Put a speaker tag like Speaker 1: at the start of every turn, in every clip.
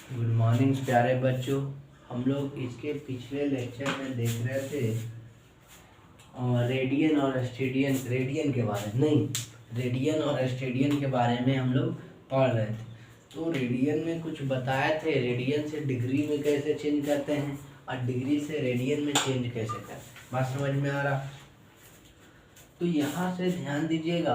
Speaker 1: Good morning प्यारे बच्चों। हम लोग इसके पिछले लेक्चर में देख रहे थे रेडियन और स्टेडियन, रेडियन और स्टेडियन के बारे में हम लोग पढ़ रहे थे। तो रेडियन में कुछ बताए थे, रेडियन से डिग्री में कैसे चेंज करते हैं और डिग्री से रेडियन में चेंज कैसे करते हैं। बात समझ में आ रहा? तो यहाँ से ध्यान दीजिएगा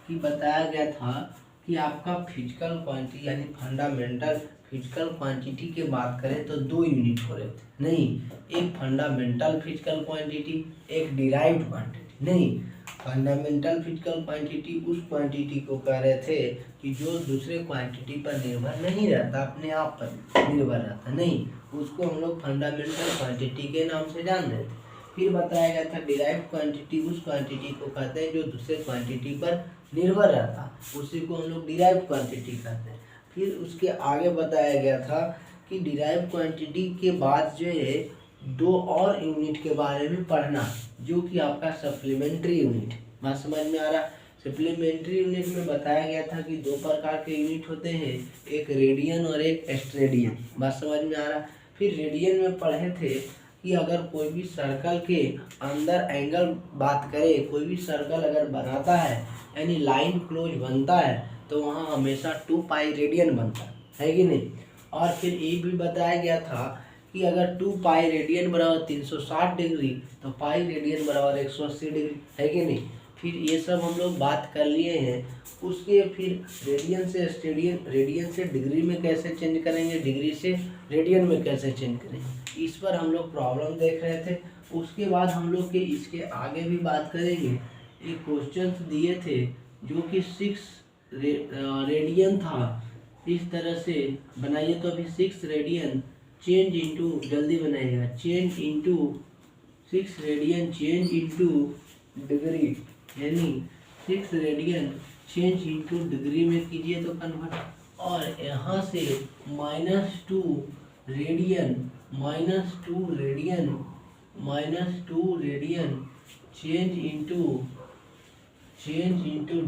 Speaker 1: कि बताया गया था कि आपका फिजिकल क्वांटिटी यानी फंडामेंटल फिजिकल क्वांटिटी की बात करें तो दो यूनिट हो रहे थे, नहीं, एक फंडामेंटल फिजिकल क्वांटिटी, एक डिराइव्ड क्वांटिटी। नहीं, फंडामेंटल फिजिकल क्वांटिटी उस क्वांटिटी को कह रहे थे कि जो दूसरे क्वांटिटी पर निर्भर नहीं रहता, अपने आप पर निर्भर रहता, नहीं, उसको हम लोग फंडामेंटल क्वांटिटी के नाम से जान रहे थे। फिर बताया गया था डिराइव्ड क्वांटिटी उस क्वांटिटी को कहते हैं जो दूसरे क्वांटिटी पर निर्भर रहता, उसी को हम लोग डिराइव्ड क्वांटिटी कहते हैं। फिर उसके आगे बताया गया था कि डिराइव्ड क्वांटिटी के बाद जो है दो और यूनिट के बारे में पढ़ना, जो कि आपका सप्लीमेंट्री यूनिट। बात समझ में आ रहा? सप्लीमेंट्री यूनिट में बताया गया था कि दो प्रकार के यूनिट होते हैं, एक रेडियन और एक स्टेडियन। बात समझ में आ रहा? फिर रेडियन में पढ़े थे कि अगर कोई भी सर्कल के अंदर एंगल बात करे, कोई भी सर्कल अगर बनाता है यानी लाइन क्लोज बनता है तो वहाँ हमेशा 2 पाई रेडियन बनता है कि नहीं। और फिर ये भी बताया गया था कि अगर 2 पाई रेडियन बराबर 360 डिग्री तो पाई रेडियन बराबर 180 डिग्री है कि नहीं। फिर ये सब हम लोग बात कर लिए हैं। उसके फिर रेडियन से डिग्री में कैसे चेंज करेंगे, डिग्री से रेडियन में कैसे चेंज करेंगे, इस पर हम लोग प्रॉब्लम देख रहे थे। उसके बाद हम लोग के इसके आगे भी बात करेंगे। एक क्वेश्चन दिए थे जो कि 6 रेडियन था, इस तरह से बनाइए। तो अभी 6 रेडियन चेंज इनटू, जल्दी बनाइएगा, change into 6 radian change into degree, यानी 6 रेडियन चेंज इनटू डिग्री में कीजिए तो कन्वर्ट। और यहाँ से -2 radian -2 radian change into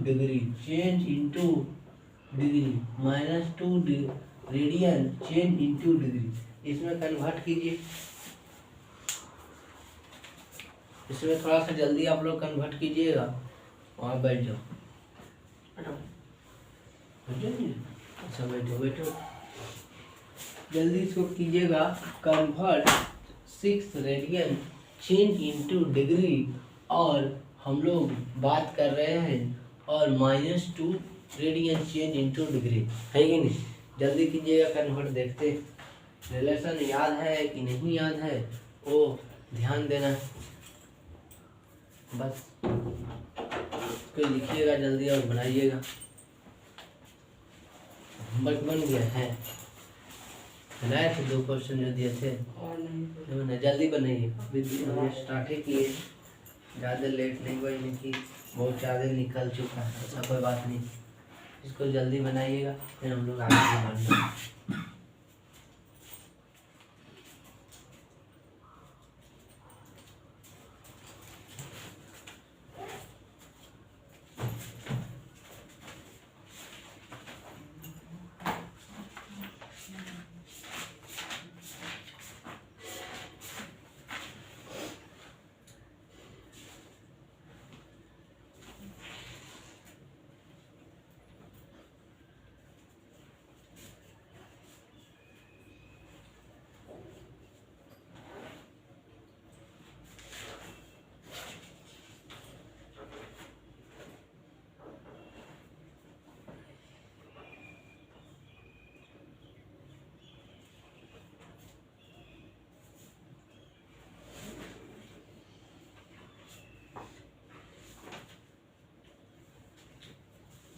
Speaker 1: degree -2 radian change into degree, इसमें कन्वर्ट कीजिए। इसमें थोड़ा सा जल्दी आप लोग कन्वर्ट कीजिएगा। वहाँ बैठ जाओ, अच्छा बैठो जल्दी इसको कीजिएगा convert 6 radian change into degree. और हम लोग बात कर रहे हैं और -2 रेडियन चेंज इनटू डिग्री, है कि नहीं। जल्दी कीजिएगा कन्वर्ट, देखते रिलेशन याद है कि नहीं याद है, वो ध्यान देना। बस इसको लिखिएगा जल्दी और बनाइएगा। होमवर्क बन गया है, बनाए थे 2 क्वेश्चन जो दिए थे और नहीं, जल्दी बनाइए। अभी स्टार्ट ही किए, ज़्यादा लेट नहीं हुआ, कि बहुत ज़्यादा निकल चुका है। ऐसा कोई बात नहीं, इसको जल्दी बनाइएगा, फिर हम लोग आगे बढ़ना।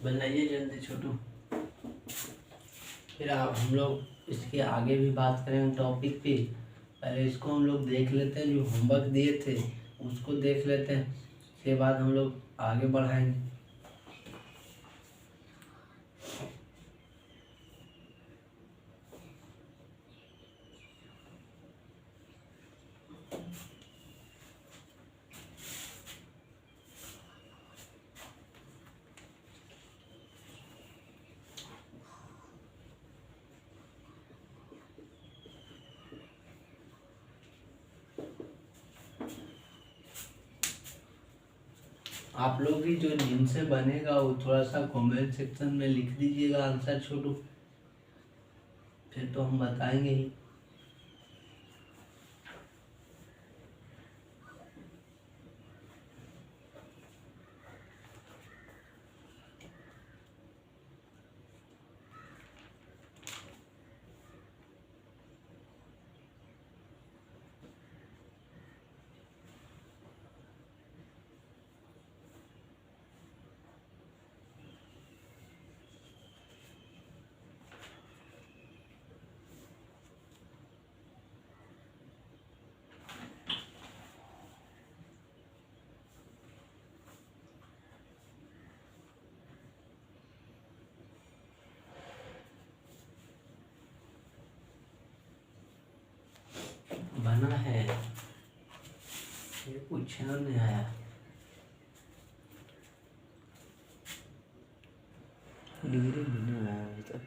Speaker 1: बनाइए जल्दी छोटू, फिर आप हम लोग इसके आगे भी बात करेंगे टॉपिक पे। पहले इसको हम लोग देख लेते हैं, जो होमवर्क दिए थे उसको देख लेते हैं, उसके बाद हम लोग आगे बढ़ाएंगे। आप लोग भी जो जिनसे बनेगा वो थोड़ा सा कमेंट सेक्शन में लिख दीजिएगा आंसर छोटू, फिर तो हम बताएंगे ही। बना है, ये पूछा नहीं आया। डिग्री बना आया अभी तक,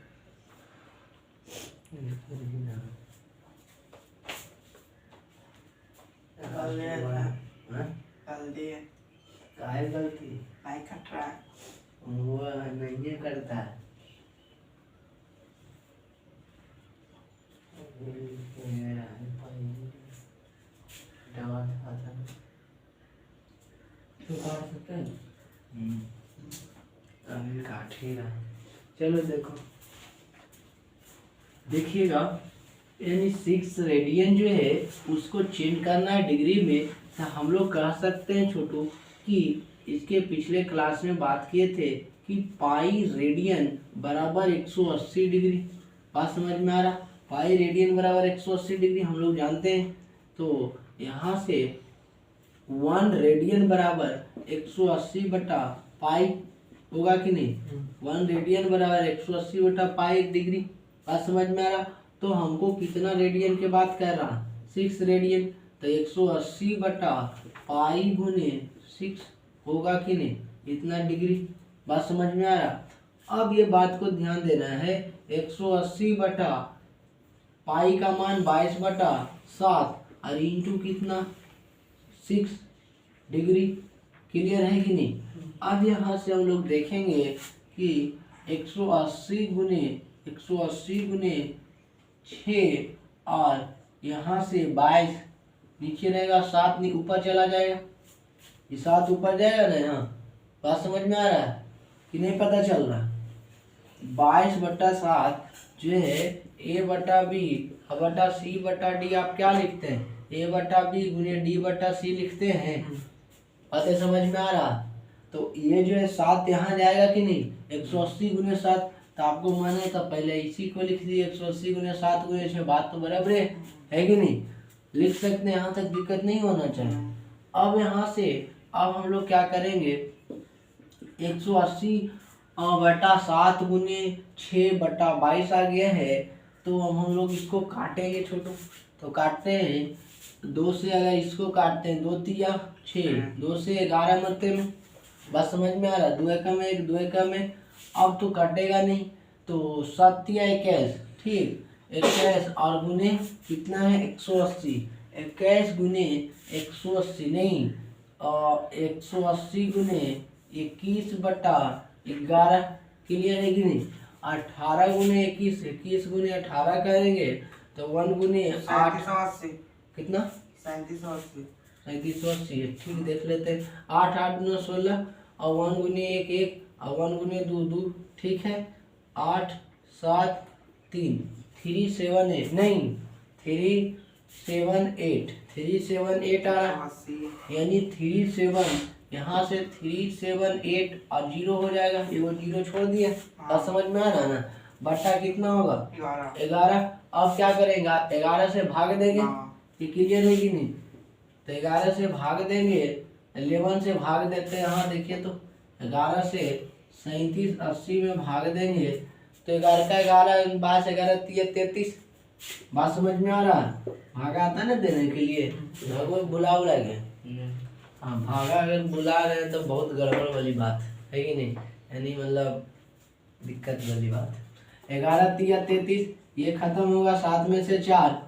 Speaker 1: काय गलती
Speaker 2: भाई कट रहा है।
Speaker 1: वो नहीं करता है। दवा खाता है तो काट सकते हैं। अभी काट ही रहा। चलो देखो, देखिएगा, यानी 6 रेडियन जो है उसको चेंज करना है डिग्री में, तो हम लोग कह सकते हैं छोटू कि इसके पिछले क्लास में बात किए थे कि पाई रेडियन बराबर 180 डिग्री। बात समझ में आ रहा? पाई रेडियन बराबर 180 डिग्री हम लोग जानते हैं। तो यहाँ से 1 रेडियन बराबर 180 बटा पाई होगा कि नहीं? 1 रेडियन बराबर 180 बटा पाई डिग्री। बात समझ में आ रहा? तो हमको कितना रेडियन के बात कर रहा? 6 रेडियन। तो 180 बटा पाई गुने 6 होगा कि नहीं? इतना डिग्री। बात समझ में आ रहा? अब ये बात को ध्यान देना है, 180 बटा पाई का मान 22 बटा 7 और इंटू कितना 6 डिग्री। क्लियर है कि नहीं? अब यहाँ से हम लोग देखेंगे कि 180 गुने 6 और यहाँ से 22 नीचे रहेगा, 7 ऊपर चला जाएगा। ये 7 ऊपर जाएगा ना यहाँ। बात समझ में आ रहा है कि नहीं? पता चल रहा? 22 बटा 7 जो है ए बटा बी बटा सी बटा डी आप क्या लिखते हैं? ए बटा बी गुने डी बटा सी लिखते हैं। पता समझ में आ रहा? तो ये जो है 7 यहाँ जाएगा कि नहीं? 180 गुने 7, तो आपको मन है तो पहले इसी को लिख दिए 180 गुने 7 गुने 6। बात तो बराबर है कि नहीं? लिख सकते हैं, यहाँ तक दिक्कत नहीं होना चाहिए। अब यहाँ से अब हम लोग क्या करेंगे, 180 बटा 7 गुने 6 बटा 22 आ गया है। तो हम लोग इसको काटेंगे छोटू। तो काटते हैं 2 से, अगर इसको काटते हैं 2 तिया 6, 2 से 11 मरते में। बस समझ में आ रहा? 2 एकम में 1, 2 एकम में। अब तो कटेगा नहीं, तो 7 तिया 21, ठीक, 21 और गुने कितना है 180। 21 गुने 180 नहीं, 180 गुने 21 बटा 11। क्लियर है कि नहीं? 18 गुने 21, 21 गुने 18 करेंगे तो 1 गुने 8 कितना?
Speaker 2: 3780।
Speaker 1: 3780 है, ठीक, देख लेते हैं। 8 8 9 16 और 1 गुने 1 1 और 1 गुने 2 2, ठीक है। 8 7 3 3 7 8 नहीं 3 7 8 3 7 8 आ रहा, यानी 3 7 यहाँ से 3 7 8 और 0 हो जाएगा। ये वो 0 छोड़ दिया। अब समझ में आ रहा ना? बटा कितना होगा? 11। अब क्या करेंगे? 11 से भाग देंगे। ये क्लियर है कि नहीं? तो 11 से भाग देंगे, 11 से भाग देते हैं। यहाँ देखिए तो 11 से 37 80 में भाग देंगे तो 11 का 11 22 11 33। बात समझ में आ रहा है? भागा आता ना देने के लिए, भगवान बुला गया। हाँ, भागा अगर बुला रहे हैं तो बहुत गड़बड़ वाली बात है कि नहीं? यानी मतलब दिक्कत वाली बात। 11 तिया 33, ये खत्म होगा 7 में से 4,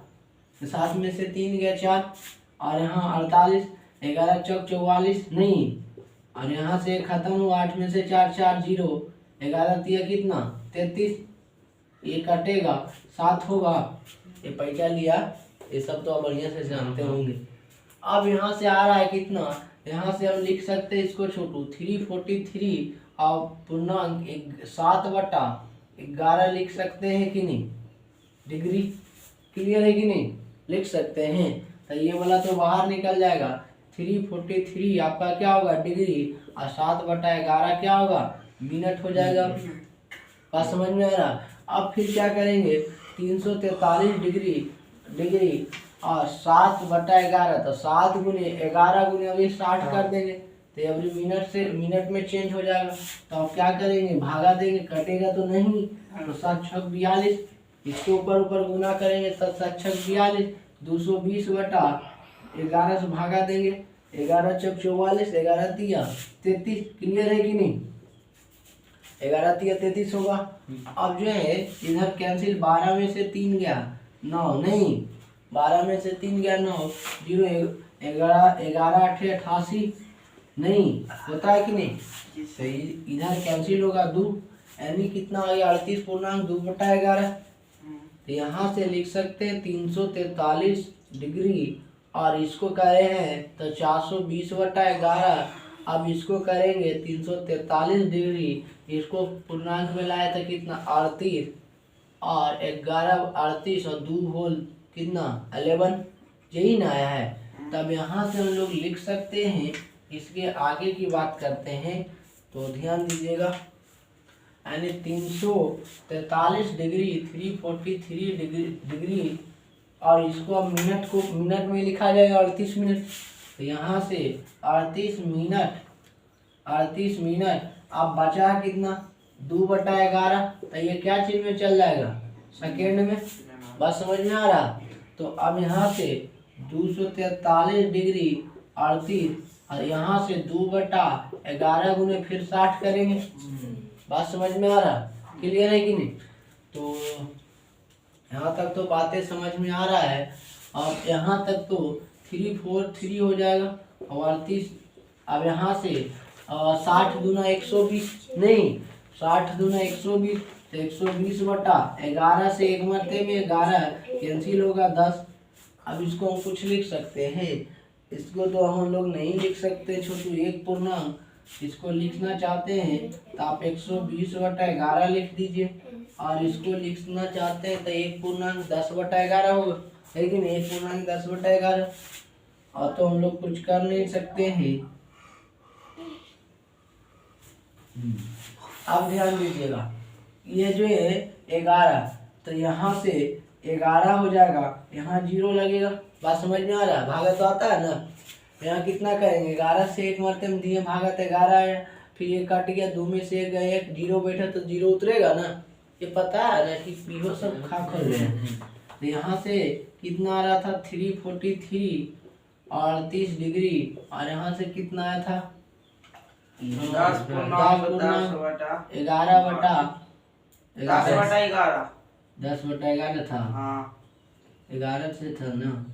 Speaker 1: 7 में से 3 गया 4 और यहाँ 48, 11 चौक 44 नहीं और यहाँ से खत्म हुआ, 8 में से 4 4 0, 11 तिया कितना 33, ये कटेगा 7 होगा, ये पैसा लिया, ये सब तो आप बढ़िया से जानते होंगे। अब यहाँ से आ रहा है कितना, यहाँ से हम लिख सकते हैं इसको छोटू 343 और पूर्णांक 7/11 लिख सकते हैं कि नहीं, डिग्री, क्लियर है कि नहीं, लिख सकते हैं। तो ये वाला तो बाहर निकल जाएगा, 343 आपका क्या होगा डिग्री, और 7/11 क्या होगा मिनट हो जाएगा। बात समझ में आ रहा। अब फिर क्या करेंगे, 343 डिग्री और 7/11, तो 7 गुने 11 गुने अभी 60 कर देंगे, तो अभी मिनट में चेंज हो जाएगा। तो अब क्या करेंगे, भागा देंगे, कटेगा तो नहीं, तो 7 छक 42, इसके ऊपर गुना करेंगे तो 7 छक 42, 220/11 से भागा देंगे, 11 छक 44, 11 तिया 33, क्लियर है कि नहीं, 11 तिया 33 होगा। अब जो है इधर कैंसिल, 12 में से 3 गया 9, नहीं 12 में से 3 गया 9, 0 11 8 88, नहीं होता है कि नहीं, सही, इधर कैंसिल होगा 2, यानी कितना आ गया 38 पूर्णांक 2/11। तो यहाँ से लिख सकते हैं 343 डिग्री, और इसको करे हैं तो 420/11। अब इसको करेंगे 343 डिग्री, इसको पूर्णांक में लाया था कितना 38, और 11 38 और 2 होल कितना 11, यही ना आया है। तब यहाँ से हम लोग लिख सकते हैं, इसके आगे की बात करते हैं, तो ध्यान दीजिएगा, यानी 343 डिग्री 343 डिग्री, और इसको अब मिनट में लिखा जाएगा 38 मिनट। तो यहाँ से 38 मिनट अब बचा कितना 2/11, तो ये क्या चीज में चल जाएगा, सेकेंड में। बस समझ में आ रहा। तो अब यहाँ से 243 डिग्री 38, और यहाँ से 2/11 गुने फिर 60 करेंगे। बात समझ में आ रहा, क्लियर है कि नहीं। तो यहाँ तक तो बातें समझ में आ रहा है। अब यहाँ तक तो 343 हो जाएगा और 38, अब यहाँ से 60 दूना 120, नहीं 60 दूना 120, तो 120/11 से एक मरते में 11 कैंसिल होगा 10। अब इसको हम कुछ लिख सकते हैं, इसको तो हम लोग नहीं लिख सकते छोटू, एक पूर्णांक, इसको लिखना चाहते हैं तो आप 120/11 लिख दीजिए, और इसको लिखना चाहते हैं तो एक पूर्णांक 10/11 होगा, लेकिन एक पूर्णांक 10/11, और तो हम लोग कुछ कर नहीं सकते हैं। अब ध्यान दीजिएगा, ये जो है 11, तो यहाँ से 11 हो जाएगा, यहाँ 0 लगेगा। बात समझ में आ रहा है, भागा तो आता है ना। यहाँ कितना करेंगे, 11 से एक मरते में दिए, भागा तो 11 है, फिर ये कट गया, 2 में से 1 0 बैठा तो 0 उतरेगा ना, ये पता है ना कि पीहो सब खा खोल रहे हैं। तो यहाँ से कितना आ रहा था 343 और 38 डिग्री, और यहाँ से कितना आया था 10/11 था, 11 से था ना,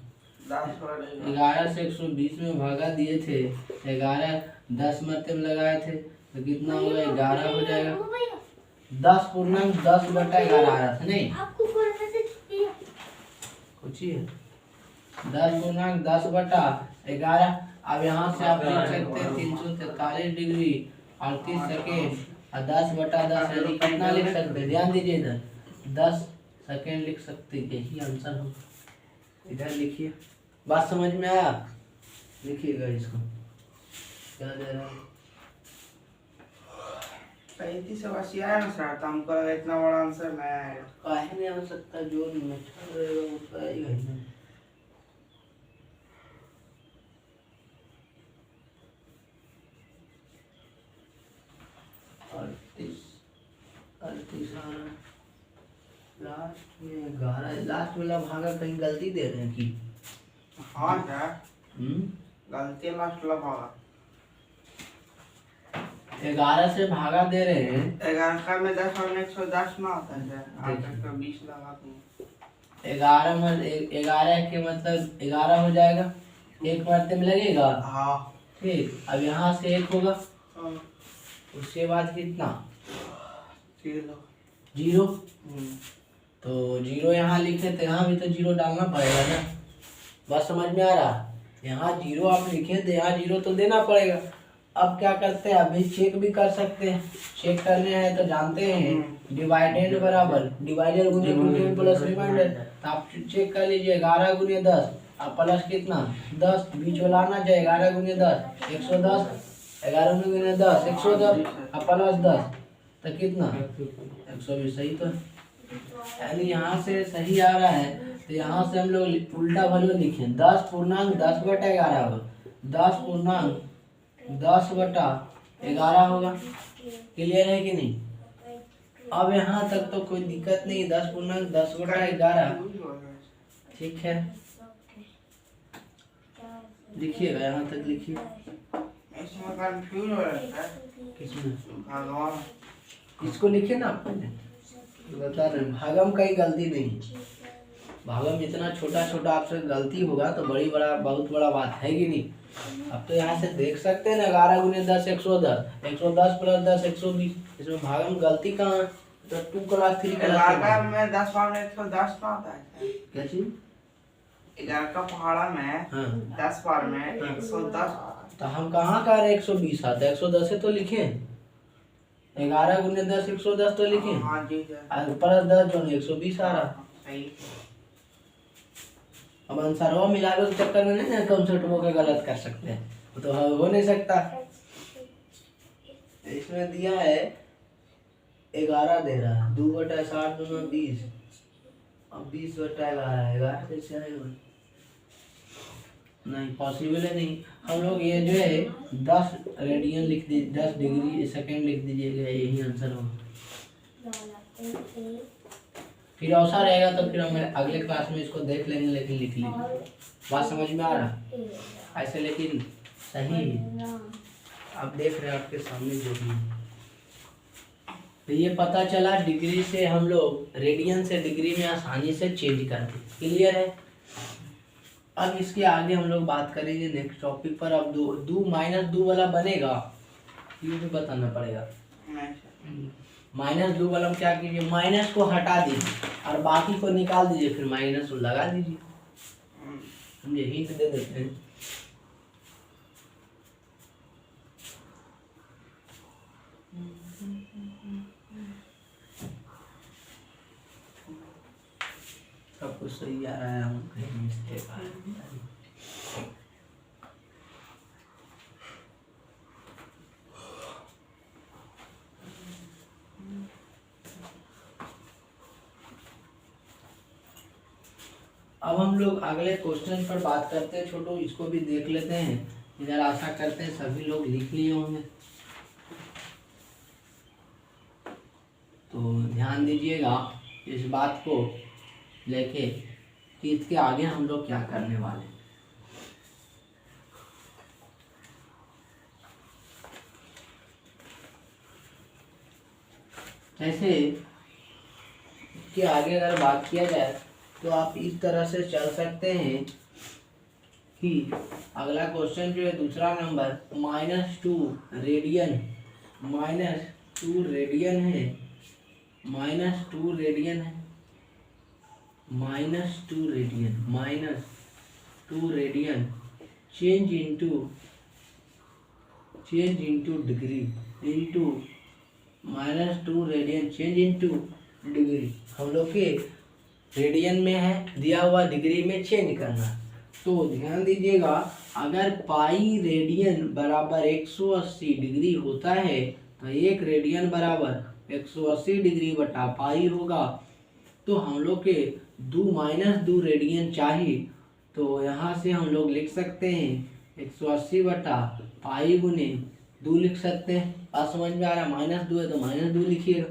Speaker 1: 11 से 120 में भागा दिए थे, 11 10 मरते में लगाए थे, तो कितना हो गया 11 हो जाएगा। 10 पूर्णांक 10/11 आ रहा था, नहीं कुछ ही है, 10 पूर्णांक 10/11। अब यहाँ से आप लिख सकते हैं 343 डिग्री 38 सेकेंड और 10/10, यानी कितना लिख सकते हैं, ध्यान दीजिए इधर 10 सेकेंड लिख सकते हैं, यही आंसर हो। इधर लिखिए, बात समझ में आया, लिखिएगा इसको, क्या दे रहा है
Speaker 2: 35 आया ना सर, तो हमको लगा इतना बड़ा आंसर नहीं आएगा।
Speaker 1: काहे नहीं आ सकता, जो मेथड रहेगा वो तो आएगा ही ना। लास्ट वाला भागा कहीं गलती दे रहे हैं कि
Speaker 2: हाँ क्या गलती लास्ट वाला भागा
Speaker 1: 11 से भागा दे रहे हैं,
Speaker 2: 11 का में 10 और 110 में आता है, आप तक 20 लगा दूँ।
Speaker 1: 11 के मतलब 11 हो जाएगा, एक मरते में लगेगा।
Speaker 2: हाँ
Speaker 1: ठीक, अब यहाँ से 1 होगा,
Speaker 2: हाँ,
Speaker 1: उसके बाद कितना,
Speaker 2: 0।
Speaker 1: 0। तो 0 यहाँ लिखे तो यहाँ भी तो 0 डालना पड़ेगा ना। बात समझ में आ रहा, यहाँ 0 आप लिखे तो यहाँ 0 तो देना पड़ेगा। अब क्या करते हैं, अभी चेक भी कर सकते हैं। चेक करने हैं तो जानते हैं डिवाइडेंड बराबर डिवाइडर गुने रूट प्लस रिमाइंडर। तो आप चेक कर लीजिए, 11 गुने 10 अब प्लस कितना 10, बीच वाला आना चाहिए 11 गुने 10 110, 11 गुने 10 110 अब प्लस 10 तो कितना 120। सही तो है, यानी यहाँ से सही आ रहा है। तो यहाँ से हम लोग उल्टा वैल्यू लिखे 10 पूर्णांक 10 बटा 11 होगा, 10 पूर्णांक 10 बटा 11 होगा। क्लियर है कि नहीं। अब यहाँ तक तो कोई दिक्कत नहीं, 10 पूर्णांक 10 बटा 11 ठीक है। लिखिएगा यहाँ तक लिखिए।
Speaker 2: इसमें कंफ्यूज हो रहा है।
Speaker 1: किसमें,
Speaker 2: भगवान
Speaker 1: इसको लिखिए ना आप पहले, बता रहे हैं भागम कहीं गलती नहीं। भागम इतना छोटा छोटा आपसे गलती होगा तो बहुत बड़ा बात है कि नहीं। अब तो यहाँ से देख सकते हैं ना 11 गुने 10 110, 110 प्लस 10 120। इसमें भागम गलती कहाँ है, तो 2 क्लास 3 क्लास
Speaker 2: में 10 बार में 110 का होता है।
Speaker 1: क्या चीज,
Speaker 2: 11 का पहाड़ा में
Speaker 1: हाँ
Speaker 2: 10 बार में 110।
Speaker 1: तो हम कहाँ का 120 आता है, 110 है तो लिखे 11 गुने 10 110 तो लिखे,
Speaker 2: हाँ जी
Speaker 1: प्लस 10 जो 120 आ रहा।
Speaker 2: सही।
Speaker 1: अब आंसर मिलावे के चक्कर में नहीं ना कंसेप्ट वो के गलत कर सकते हैं, वो तो हो नहीं सकता। इसमें दिया है 11 दे रहा है 2 बटा 60 दूना 20, अब 20 बटा 11 11 कैसे आएगा, नहीं पॉसिबल है नहीं। हम लोग ये जो है 10 रेडियन लिख दीजिए, 10 डिग्री सेकेंड लिख दीजिएगा, यही आंसर होगा। फिर ऐसा रहेगा तो फिर हम अगले क्लास में इसको देख लेंगे, लेकिन लिख लीजिए। बात समझ में आ रहा ऐसे, लेकिन सही है। आप देख रहे हैं आपके सामने जो भी है। तो ये पता चला डिग्री से हम लोग रेडियन से डिग्री में आसानी से चेंज करते। क्लियर है। अब इसके आगे हम लोग बात करेंगे नेक्स्ट टॉपिक पर। अब दो माइनस 2 वाला बनेगा, ये भी बताना पड़ेगा। -2 वाला में क्या कीजिए, माइनस को हटा दीजिए और बाकी को निकाल दीजिए, फिर माइनस को लगा दीजिए। हम ये हिंट दे देते हैं। सब कुछ सही आ रहा है, हम कहीं मिस्टेक आ रही है। अब हम लोग अगले क्वेश्चन पर बात करते हैं। छोटू इसको भी देख लेते हैं। इधर आशा करते हैं सभी लोग लिख लिए होंगे, तो ध्यान दीजिएगा इस बात को लेके कि इसके आगे हम लोग क्या करने वाले हैं। जैसे इसके आगे अगर बात किया जाए तो आप इस तरह से चल सकते हैं कि अगला क्वेश्चन जो है दूसरा नंबर -2 रेडियन है, -2 रेडियन है, -2 radian change into degree into -2 radian change into degree. हम लोग के रेडियन में है दिया हुआ, डिग्री में चेंज करना। तो ध्यान दीजिएगा, अगर पाई रेडियन बराबर 180 डिग्री होता है तो 1 रेडियन बराबर 180 डिग्री बटा पाई होगा। तो हम लोग के -2 रेडियन चाहिए, तो यहाँ से हम लोग लिख सकते हैं 180 बटा पाई गुने 2 लिख सकते हैं। बात समझ में आ रहा है। -2 है तो -2 लिखिएगा,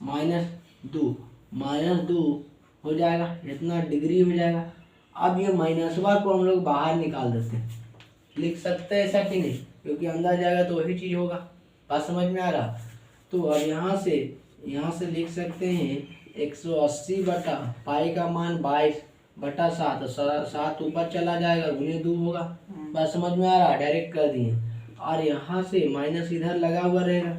Speaker 1: -2 हो जाएगा, इतना डिग्री हो जाएगा। अब ये माइनसवा को हम लोग बाहर निकाल देते हैं, लिख सकते हैं ऐसा कि नहीं, क्योंकि अंदर जाएगा तो वही चीज़ होगा। बात समझ में आ रहा। तो अब यहाँ से लिख सकते हैं 180 बटा पाई का मान 22 बटा 7, 7 ऊपर चला जाएगा गुने 2 होगा। बात समझ में आ रहा, डायरेक्ट कर दिए। और यहाँ से माइनस इधर लगा हुआ रहेगा,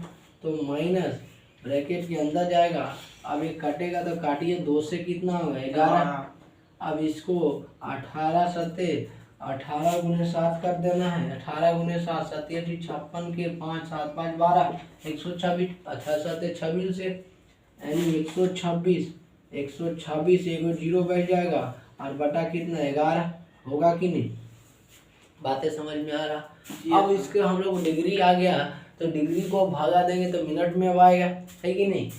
Speaker 1: तो माइनस ब्रैकेट के अंदर जाएगा। अब ये कटेगा तो काटिए, 2 से कितना होगा 11। अब इसको 18 गुने 7 कर देना है। 18 गुने 7 7 56 के 5 7 5 12 126। अच्छा 7 26 से यानी 126 एगो जीरो बैठ जाएगा और बटा कितना 11 होगा कि नहीं। बातें समझ में आ रहा। अब इसके हम लोग डिग्री आ गया, तो डिग्री को भागा देंगे तो मिनट में आएगा, है कि नहीं।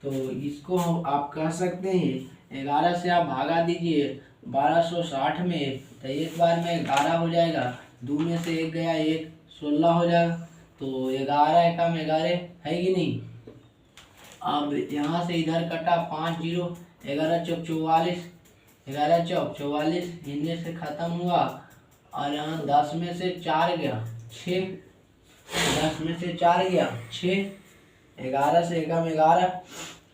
Speaker 1: तो इसको हम आप कह सकते हैं 11 से आप भागा दीजिए 1260 में, तो एक बार में 11 हो जाएगा। 2 में से 1 गया 1, 16 हो जाएगा। तो 11 एकम 11 है कि नहीं। अब यहाँ से इधर कटा 5 0, 11 चौक 44, 11 चौक 44 इनमें से खत्म हुआ। और यहाँ 10 में से 4 गया 6, 10 में से 4 गया 6, 11 से एकम 11,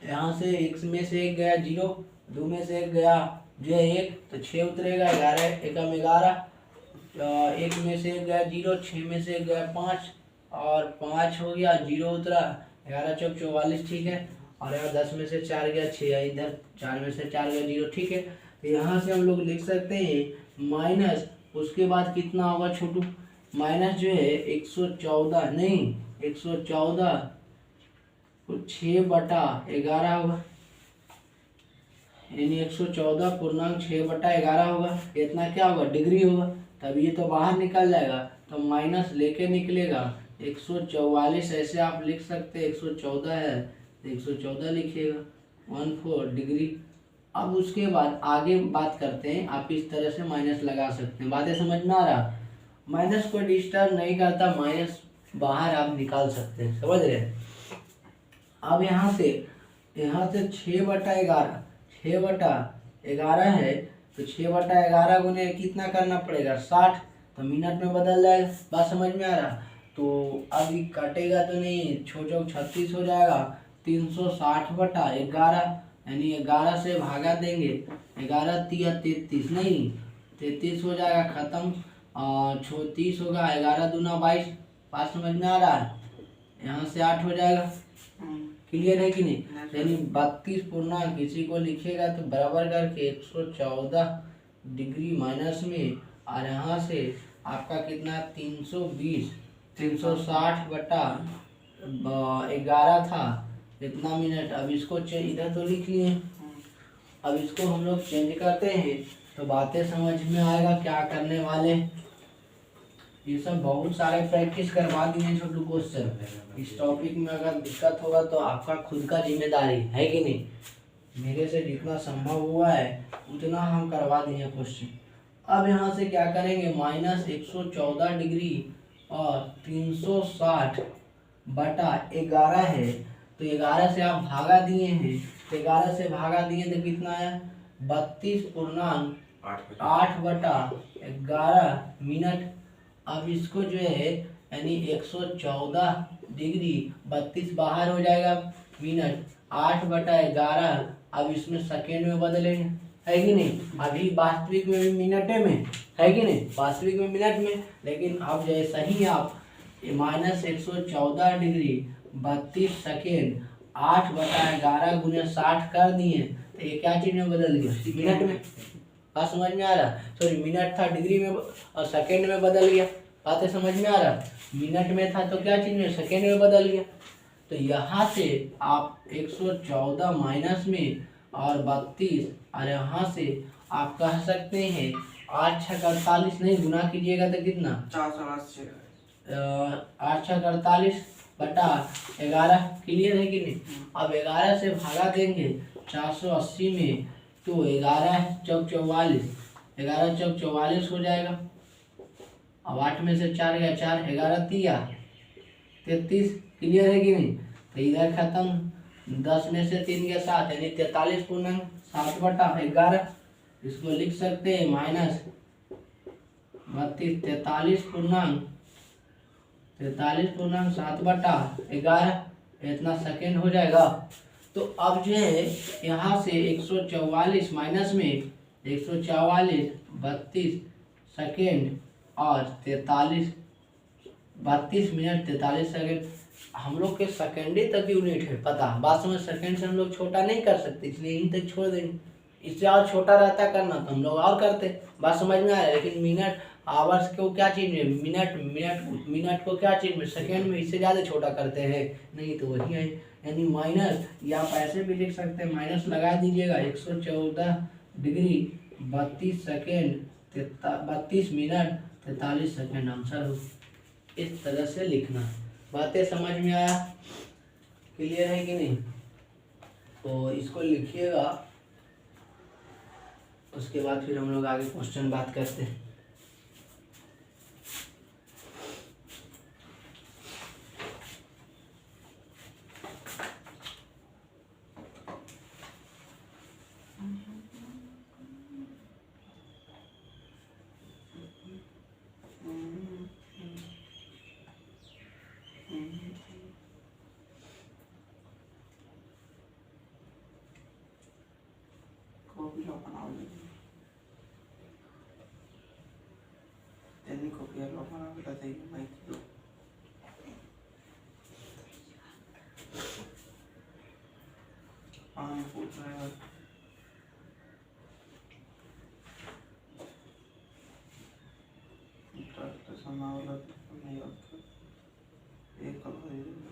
Speaker 1: यहाँ से 1 में से 1 गया 0, 2 में से 1 गया जो 1, तो 6 उतरेगा। 11 एकम 11, 1 में से 1 गया 0, 6 में से 1 गया 5 और 5 हो गया 0 उतरा। 11 चौक 44 ठीक है। और यहाँ 10 में से 4 गया 6, इधर 4 में से 4 गया 0 ठीक है। तो यहाँ से हम लोग लिख सकते हैं माइनस, उसके बाद कितना होगा छोटू, माइनस जो है 114 नहीं 114 को 6/11 होगा, यानी 114.6/11 होगा। इतना क्या होगा डिग्री होगा। तब ये तो बाहर निकल जाएगा, तो माइनस लेके निकलेगा 144। ऐसे आप लिख सकते हैं 114 है तो 114 लिखिएगा 14 डिग्री। अब उसके बाद आगे बात करते हैं, आप इस तरह से माइनस लगा सकते हैं। बातें समझ में आ रहा। माइनस को डिस्टर्ब नहीं करता, माइनस बाहर आप निकाल सकते हैं, समझ रहे हैं। अब यहाँ से 6/11 6/11 है, तो 6/11 गुने कितना करना पड़ेगा 60, तो मिनट में बदल जाएगा। बात समझ में आ रहा। तो अभी कटेगा तो नहीं, 36 हो जाएगा 360/11, यानी 11 से भागा देंगे 11 तिया 33 नहीं 33 हो जाएगा खत्म। 36 होगा, 11 दूना 22। बात समझ में आ रहा है। यहाँ से 8 हो जाएगा, क्लियर है कि नहीं। यानी 32 पूर्णांक किसी को लिखेगा तो बराबर करके 114 डिग्री माइनस में, और यहाँ से आपका कितना 360/11 था इतना मिनट। अब इसको इधर तो लिख लिए, अब इसको हम लोग चेंज करते हैं तो बातें समझ में आएगा क्या करने वाले। ये सब बहुत सारे प्रैक्टिस करवा दिए छोटू क्वेश्चन। इस टॉपिक में अगर दिक्कत होगा तो आपका खुद का जिम्मेदारी है कि नहीं। मेरे से जितना संभव हुआ है उतना हम करवा दिए क्वेश्चन। अब यहाँ से क्या करेंगे, माइनस 114 डिग्री और 360/11 है, तो 11 से आप भागा दिए हैं, तो 11 से भागा दिए तो कितना है 32.8/11 मिनट। अब इसको जो है यानी 114 डिग्री 32 बाहर हो जाएगा मिनट 8/11। अब इसमें सेकेंड में बदलेंगे, है कि नहीं। अभी वास्तविक में भी मिनट में है कि नहीं, वास्तविक में मिनट में। लेकिन अब जैसा ही आप माइनस 114 डिग्री 32 सेकेंड 8/11 गुने 60 कर दिए, तो ये क्या चीज में बदल गया मिनट में। बात समझ में आ रहा। सॉरी मिनट था डिग्री में और सेकेंड में बदल गया। बातें समझ में आ रहा। मिनट में था तो क्या चीज में सेकेंड में बदल गया। तो यहाँ से आप 114 माइनस में और 32, और यहाँ से आप कह सकते हैं 8 6 48 नहीं गुना कीजिएगा तो कितना 8 6 48/11 क्लियर है कि नहीं। अब 11 से भागा देंगे 480 में, तो 11 चौक 44, 11 चौक 44 हो जाएगा। अब 8 में से 4 गया 4, 11 तिया 33 क्लियर है कि नहीं। तो इधर खत्म, 10 में से 3 गया 7, यानी 43.7/11। इसको लिख सकते हैं माइनस 43.7/11, इतना सेकेंड हो जाएगा। तो अब जो है यहाँ से 144 माइनस में 144 32 सेकेंड और 43 32 मिनट 43 सेकंड। हम लोग के सेकेंडे तक यूनिट है, पता बात समझ। सेकंड से हम लोग छोटा नहीं कर सकते, इसलिए यहीं तक छोड़ देंगे। इससे और छोटा रहता करना तो हम लोग और करते। बात समझ में आ रहा है। लेकिन मिनट आवर्स को क्या चीज में, मिनट को क्या चीज में, सेकंड में। इससे ज़्यादा छोटा करते हैं नहीं तो वही है, यानी माइनस, या आप ऐसे भी लिख सकते हैं, माइनस लगा दीजिएगा 114 degree 32 second 32 minute 43 second answer हो। इस तरह से लिखना। बातें समझ में आया? क्लियर है कि नहीं? तो इसको लिखिएगा, उसके बाद फिर हम लोग आगे क्वेश्चन बात करते हैं।
Speaker 2: कॉपी लो बनाओ, त्यांनी कॉपी लो बनाओ बेटा, ते माहिती लो। हाँ पूछ रहे हैं तो समावला नहीं होता एक कलर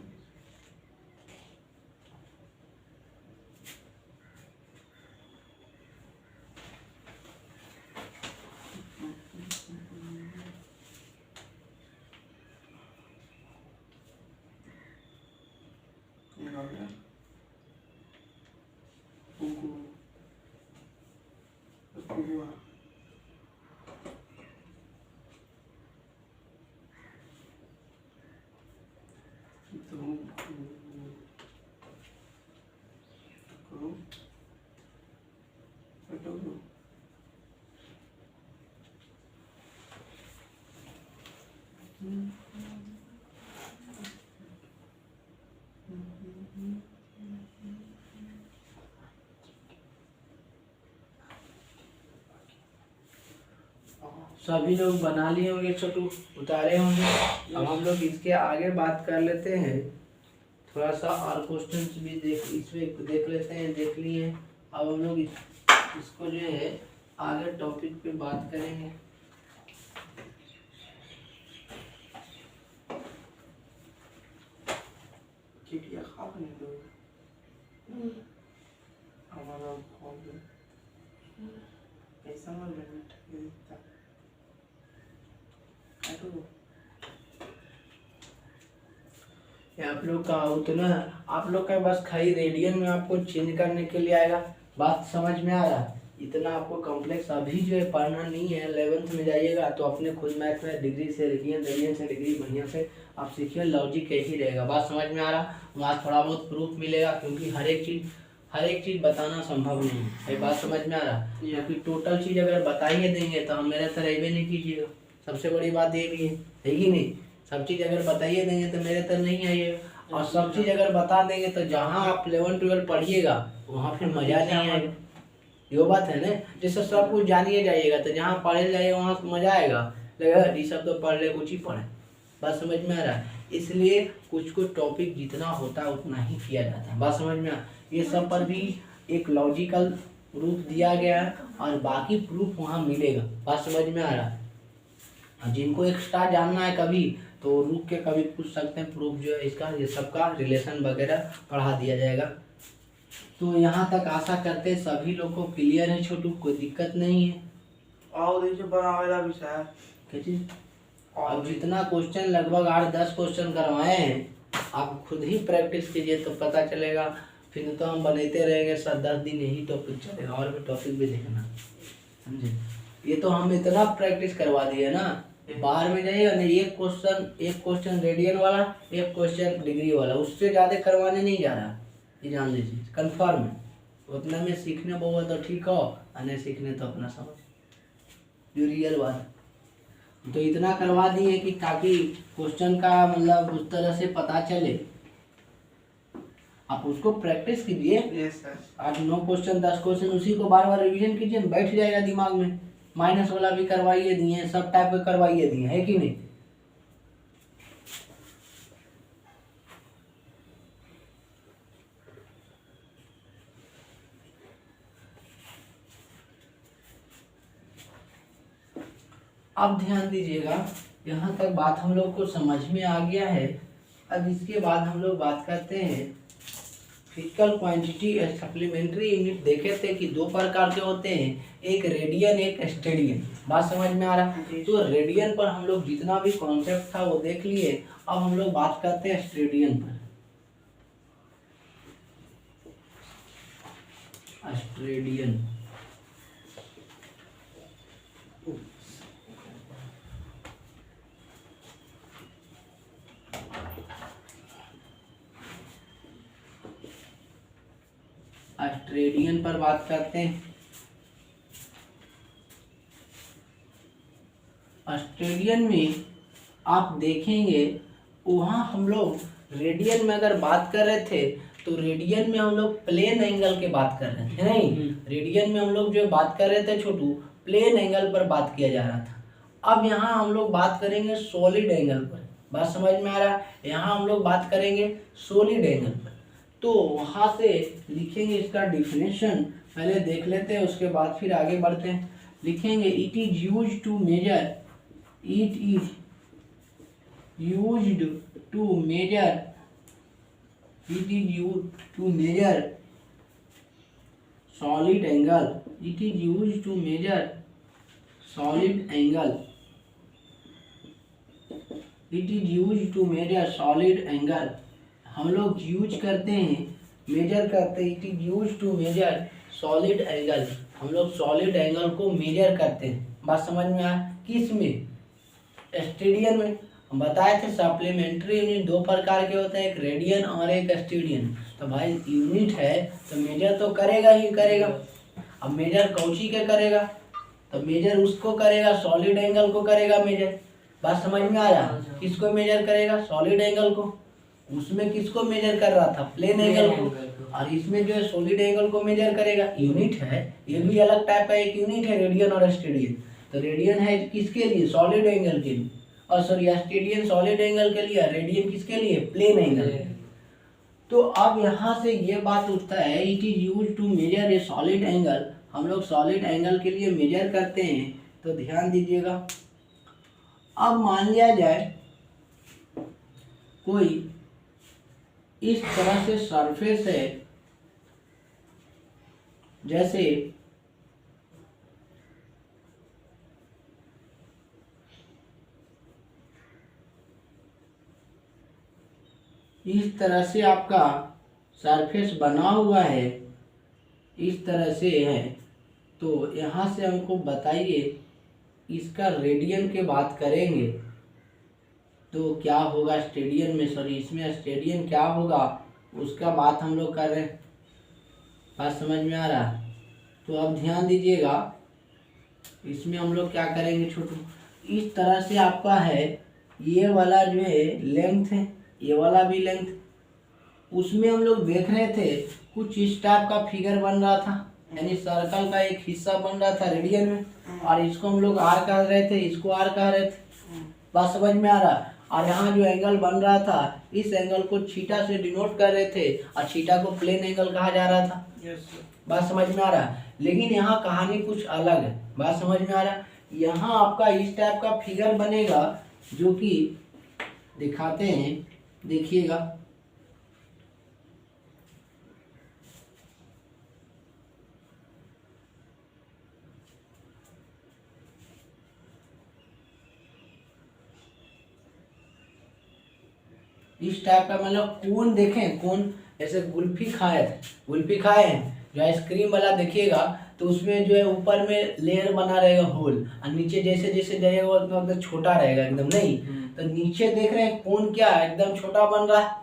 Speaker 1: सभी लोग बना लिए होंगे, छोटू उतारे होंगे। अब हम लोग इसके आगे बात कर लेते हैं। थोड़ा सा और क्वेश्चंस भी इसमें देख लेते हैं, देख लिए। अब हम लोग इसको जो है आगे टॉपिक पे बात करेंगे।
Speaker 2: चिड़िया खा नहीं दो हमारा ऐसा मत बैठा
Speaker 1: आप लोग का उतना, आप लोग का बस खाली रेडियन में आपको चेंज करने के लिए आएगा। बात समझ में आ रहा? इतना आपको कॉम्प्लेक्स अभी जो है पढ़ना नहीं है। 11th में जाइएगा तो अपने खुद मैथ में डिग्री से रेडियन, रेडियन से डिग्री बढ़िया से आप सीखिए। लॉजिक यही रहेगा। बात समझ में आ रहा? वहाँ थोड़ा बहुत प्रूफ मिलेगा, क्योंकि हर एक चीज़ बताना संभव नहीं है। बात समझ में आ रहा? क्योंकि टोटल चीज़ अगर बताइए देंगे तो हम मेरे तरह भी नहीं कीजिएगा। सबसे बड़ी बात ये भी है कि नहीं? सब चीज़ अगर बताइए देंगे तो मेरे तरह नहीं आइएगा। और सब चीज़ अगर बता देंगे तो जहाँ आप 11-12 पढ़िएगा वहाँ फिर मज़ा नहीं आएगा। ये बात है ना। जैसे सब कुछ जानिए जाइएगा तो जहाँ पढ़े जाइए वहाँ मज़ा आएगा, लगेगा ये सब तो पढ़ ले, कुछ ही पढ़े। बात समझ में आ रहा है? इसलिए कुछ टॉपिक जितना होता है उतना ही किया जाता है। बात समझ में आ? ये सब पर भी एक लॉजिकल प्रूफ दिया गया है और बाकी प्रूफ वहाँ मिलेगा। बात समझ में आ रहा है? जिनको एक्स्ट्रा जानना है कभी तो रुक के कभी पूछ सकते हैं। प्रूफ जो है इसका, ये सबका रिलेशन वगैरह पढ़ा दिया जाएगा। तो यहाँ तक आशा करते हैं सभी लोग को क्लियर है। छोटू कोई दिक्कत नहीं है?
Speaker 2: और देखिए बनावेला विषय
Speaker 1: क्या चीज? अब जितना क्वेश्चन लगभग 8-10 क्वेश्चन करवाए हैं, आप खुद ही प्रैक्टिस कीजिए तो पता चलेगा। फिर तो हम बनाते रहेंगे 7-10 दिन यही टॉपिक चलेगा, और भी टॉपिक भी देखना, समझे? ये तो हम इतना प्रैक्टिस करवा दिए ना, बाहर में जाइएगा नहीं, एक क्वेश्चन रेडियन वाला, एक क्वेश्चन डिग्री वाला, उससे ज़्यादा करवाने नहीं जा रहा। ये जान लीजिए, कन्फर्म है। उतना में सीखने बहुत तो ठीक हो, नहीं सीखने तो अपना समझ, जो रियल बात है। तो इतना करवा दिए कि ताकि क्वेश्चन का मतलब उस तरह से पता चले। आप उसको प्रैक्टिस कीजिए।
Speaker 2: Yes sir.
Speaker 1: 8-9 क्वेश्चन 10 क्वेश्चन उसी को बार बार रिवीजन कीजिए, बैठ जाएगा दिमाग में। माइनस वाला भी करवाइए दिए, सब टाइप के करवाइए दिए, है कि नहीं? अब ध्यान दीजिएगा, यहाँ तक बात हम लोग को समझ में आ गया है। अब इसके बाद हम लोग बात करते हैं फिजिकल क्वांटिटी। सप्लीमेंट्री यूनिट देखे थे कि दो प्रकार के होते हैं, एक रेडियन एक स्टेडियन। बात समझ में आ रहा है? तो रेडियन पर हम लोग जितना भी कॉन्सेप्ट था वो देख लिए। अब हम लोग बात करते हैं स्टेडियन पर। स्टेडियन स्टेडियन पर बात करते हैं। स्टेडियन में आप देखेंगे, वहाँ हम लोग रेडियन में अगर बात कर रहे थे तो रेडियन में हम लोग प्लेन एंगल के बात कर रहे थे, नहीं? रेडियन में हम लोग जो बात कर रहे थे छोटू, प्लेन एंगल पर बात किया जा रहा था। अब यहाँ हम लोग बात करेंगे सॉलिड एंगल पर। बात समझ में आ रहा है? यहाँ हम लोग बात करेंगे सॉलिड एंगल पर। तो वहाँ से लिखेंगे इसका डिफिनेशन, पहले देख लेते हैं, उसके बाद फिर आगे बढ़ते हैं। लिखेंगे it is used to measure, it is used to measure, it is used to measure solid angle, it is used to measure solid angle, it is used to measure solid angle. हम लोग use करते हैं, measure करते हैं, it is use to measure solid angle. हम लोग solid angle को major करते हैं। बात समझ में आया? किस में? स्टेडियन में। हम बताए थे सप्लीमेंट्री यूनिट दो प्रकार के होते हैं, एक रेडियन और एक स्टेडियन। तो भाई यूनिट है तो मेजर तो करेगा ही करेगा। अब मेजर कौची के करेगा? तो मेजर उसको करेगा, सॉलिड एंगल को करेगा मेजर। बात समझ में आ रहा? किसको मेजर करेगा? सॉलिड एंगल को। उसमें किसको मेजर कर रहा था? प्लेन एंगल को। और इसमें जो है सॉलिड एंगल को मेजर करेगा। यूनिट है, ये भी अलग टाइप का एक यूनिट है, रेडियन और स्टेडियन। तो रेडियन है किसके लिए? सॉलिड एंगल के लिए। और सॉरी स्टेडियन सॉलिड एंगल के लिए, रेडियन किसके लिए? Plane angle. तो अब यहाँ से ये बात उठता है, it is use to measure a solid angle. हम लोग सॉलिड एंगल के लिए मेजर करते हैं। तो ध्यान दीजिएगा, अब मान लिया जाए कोई इस तरह से सरफेस है, जैसे इस तरह से आपका सरफेस बना हुआ है, इस तरह से है। तो यहाँ से हमको बताइए, इसका रेडियन के बात करेंगे तो क्या होगा स्टेडियन में, सॉरी इसमें स्टेडियन क्या होगा उसका बात हम लोग कर रहे हैं। बात समझ में आ रहा? तो अब ध्यान दीजिएगा, इसमें हम लोग क्या करेंगे छोटू, इस तरह से आपका है, ये वाला जो है लेंथ है, ये वाला भी लेंथ। उसमें हम लोग देख रहे थे कुछ इस टाइप का फिगर बन रहा था, यानी सर्कल का एक हिस्सा बन रहा था रेडियन में, और इसको हम लोग आर कह रहे थे, इसको आर कह रहे थे। बात समझ में आ रहा? और यहाँ जो एंगल बन रहा था, इस एंगल को थीटा से डिनोट कर रहे थे, और थीटा को प्लेन एंगल कहा जा रहा था। बात समझ में आ रहा? लेकिन यहाँ कहानी कुछ अलग है। बात समझ में आ रहा? यहाँ आपका इस टाइप का फिगर बनेगा, जो कि दिखाते हैं, देखिएगा। इस टाइप का मतलब कोन देखें, कोन जैसे कुल्फी खाए थे, कुल्फी खाए हैं जो आइसक्रीम वाला देखिएगा, तो उसमें जो है ऊपर में लेयर बना रहेगा होल, और नीचे जैसे जैसे जाएगा वो एकदम छोटा रहेगा एकदम, नहीं? तो नीचे देख रहे हैं कोन क्या है, एकदम छोटा बन रहा है।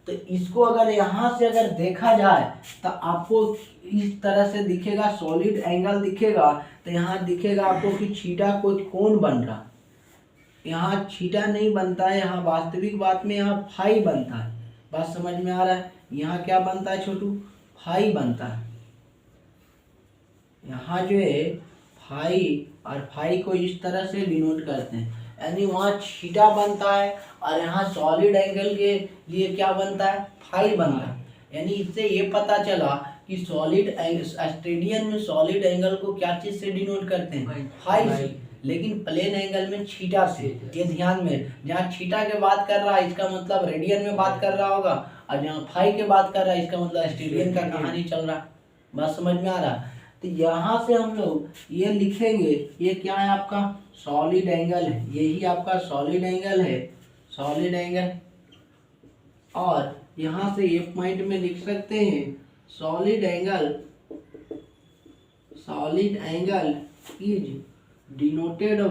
Speaker 1: तो इसको अगर यहाँ से अगर देखा जाए तो आपको इस तरह से दिखेगा, सॉलिड एंगल दिखेगा। तो यहाँ दिखेगा आपको कि थीटा कोई कोन बन रहा, यहाँ थीटा नहीं बनता है, यहाँ वास्तविक बात में यहाँ फाई बनता है। बात समझ में आ रहा है? यहाँ क्या बनता है छोटू? फाई बनता है। यहाँ जो है फाई, और फाई को इस तरह से डिनोट करते हैं, यानी वहाँ थीटा बनता है, और यहाँ सॉलिड एंगल के लिए क्या बनता है? फाई बनता है। यानी इससे ये पता चला कि सॉलिड स्टेडियन में सॉलिड एंगल को क्या चीज़ से डिनोट करते हैं? फाई से। लेकिन प्लेन एंगल में थीटा से। ये ध्यान में, जहाँ थीटा के बात कर रहा है इसका मतलब रेडियन में बात कर रहा होगा, और जहाँ फाई के बात कर रहा है इसका मतलब स्टेडियन का कहानी चल रहा। बात समझ में आ रहा? तो यहाँ से हम लोग ये लिखेंगे, ये क्या है आपका सॉलिड एंगल है, यही आपका सॉलिड एंगल है, सॉलिड एंगल। और यहाँ से एक पॉइंट में लिख सकते हैं solid angle, solid angle is denoted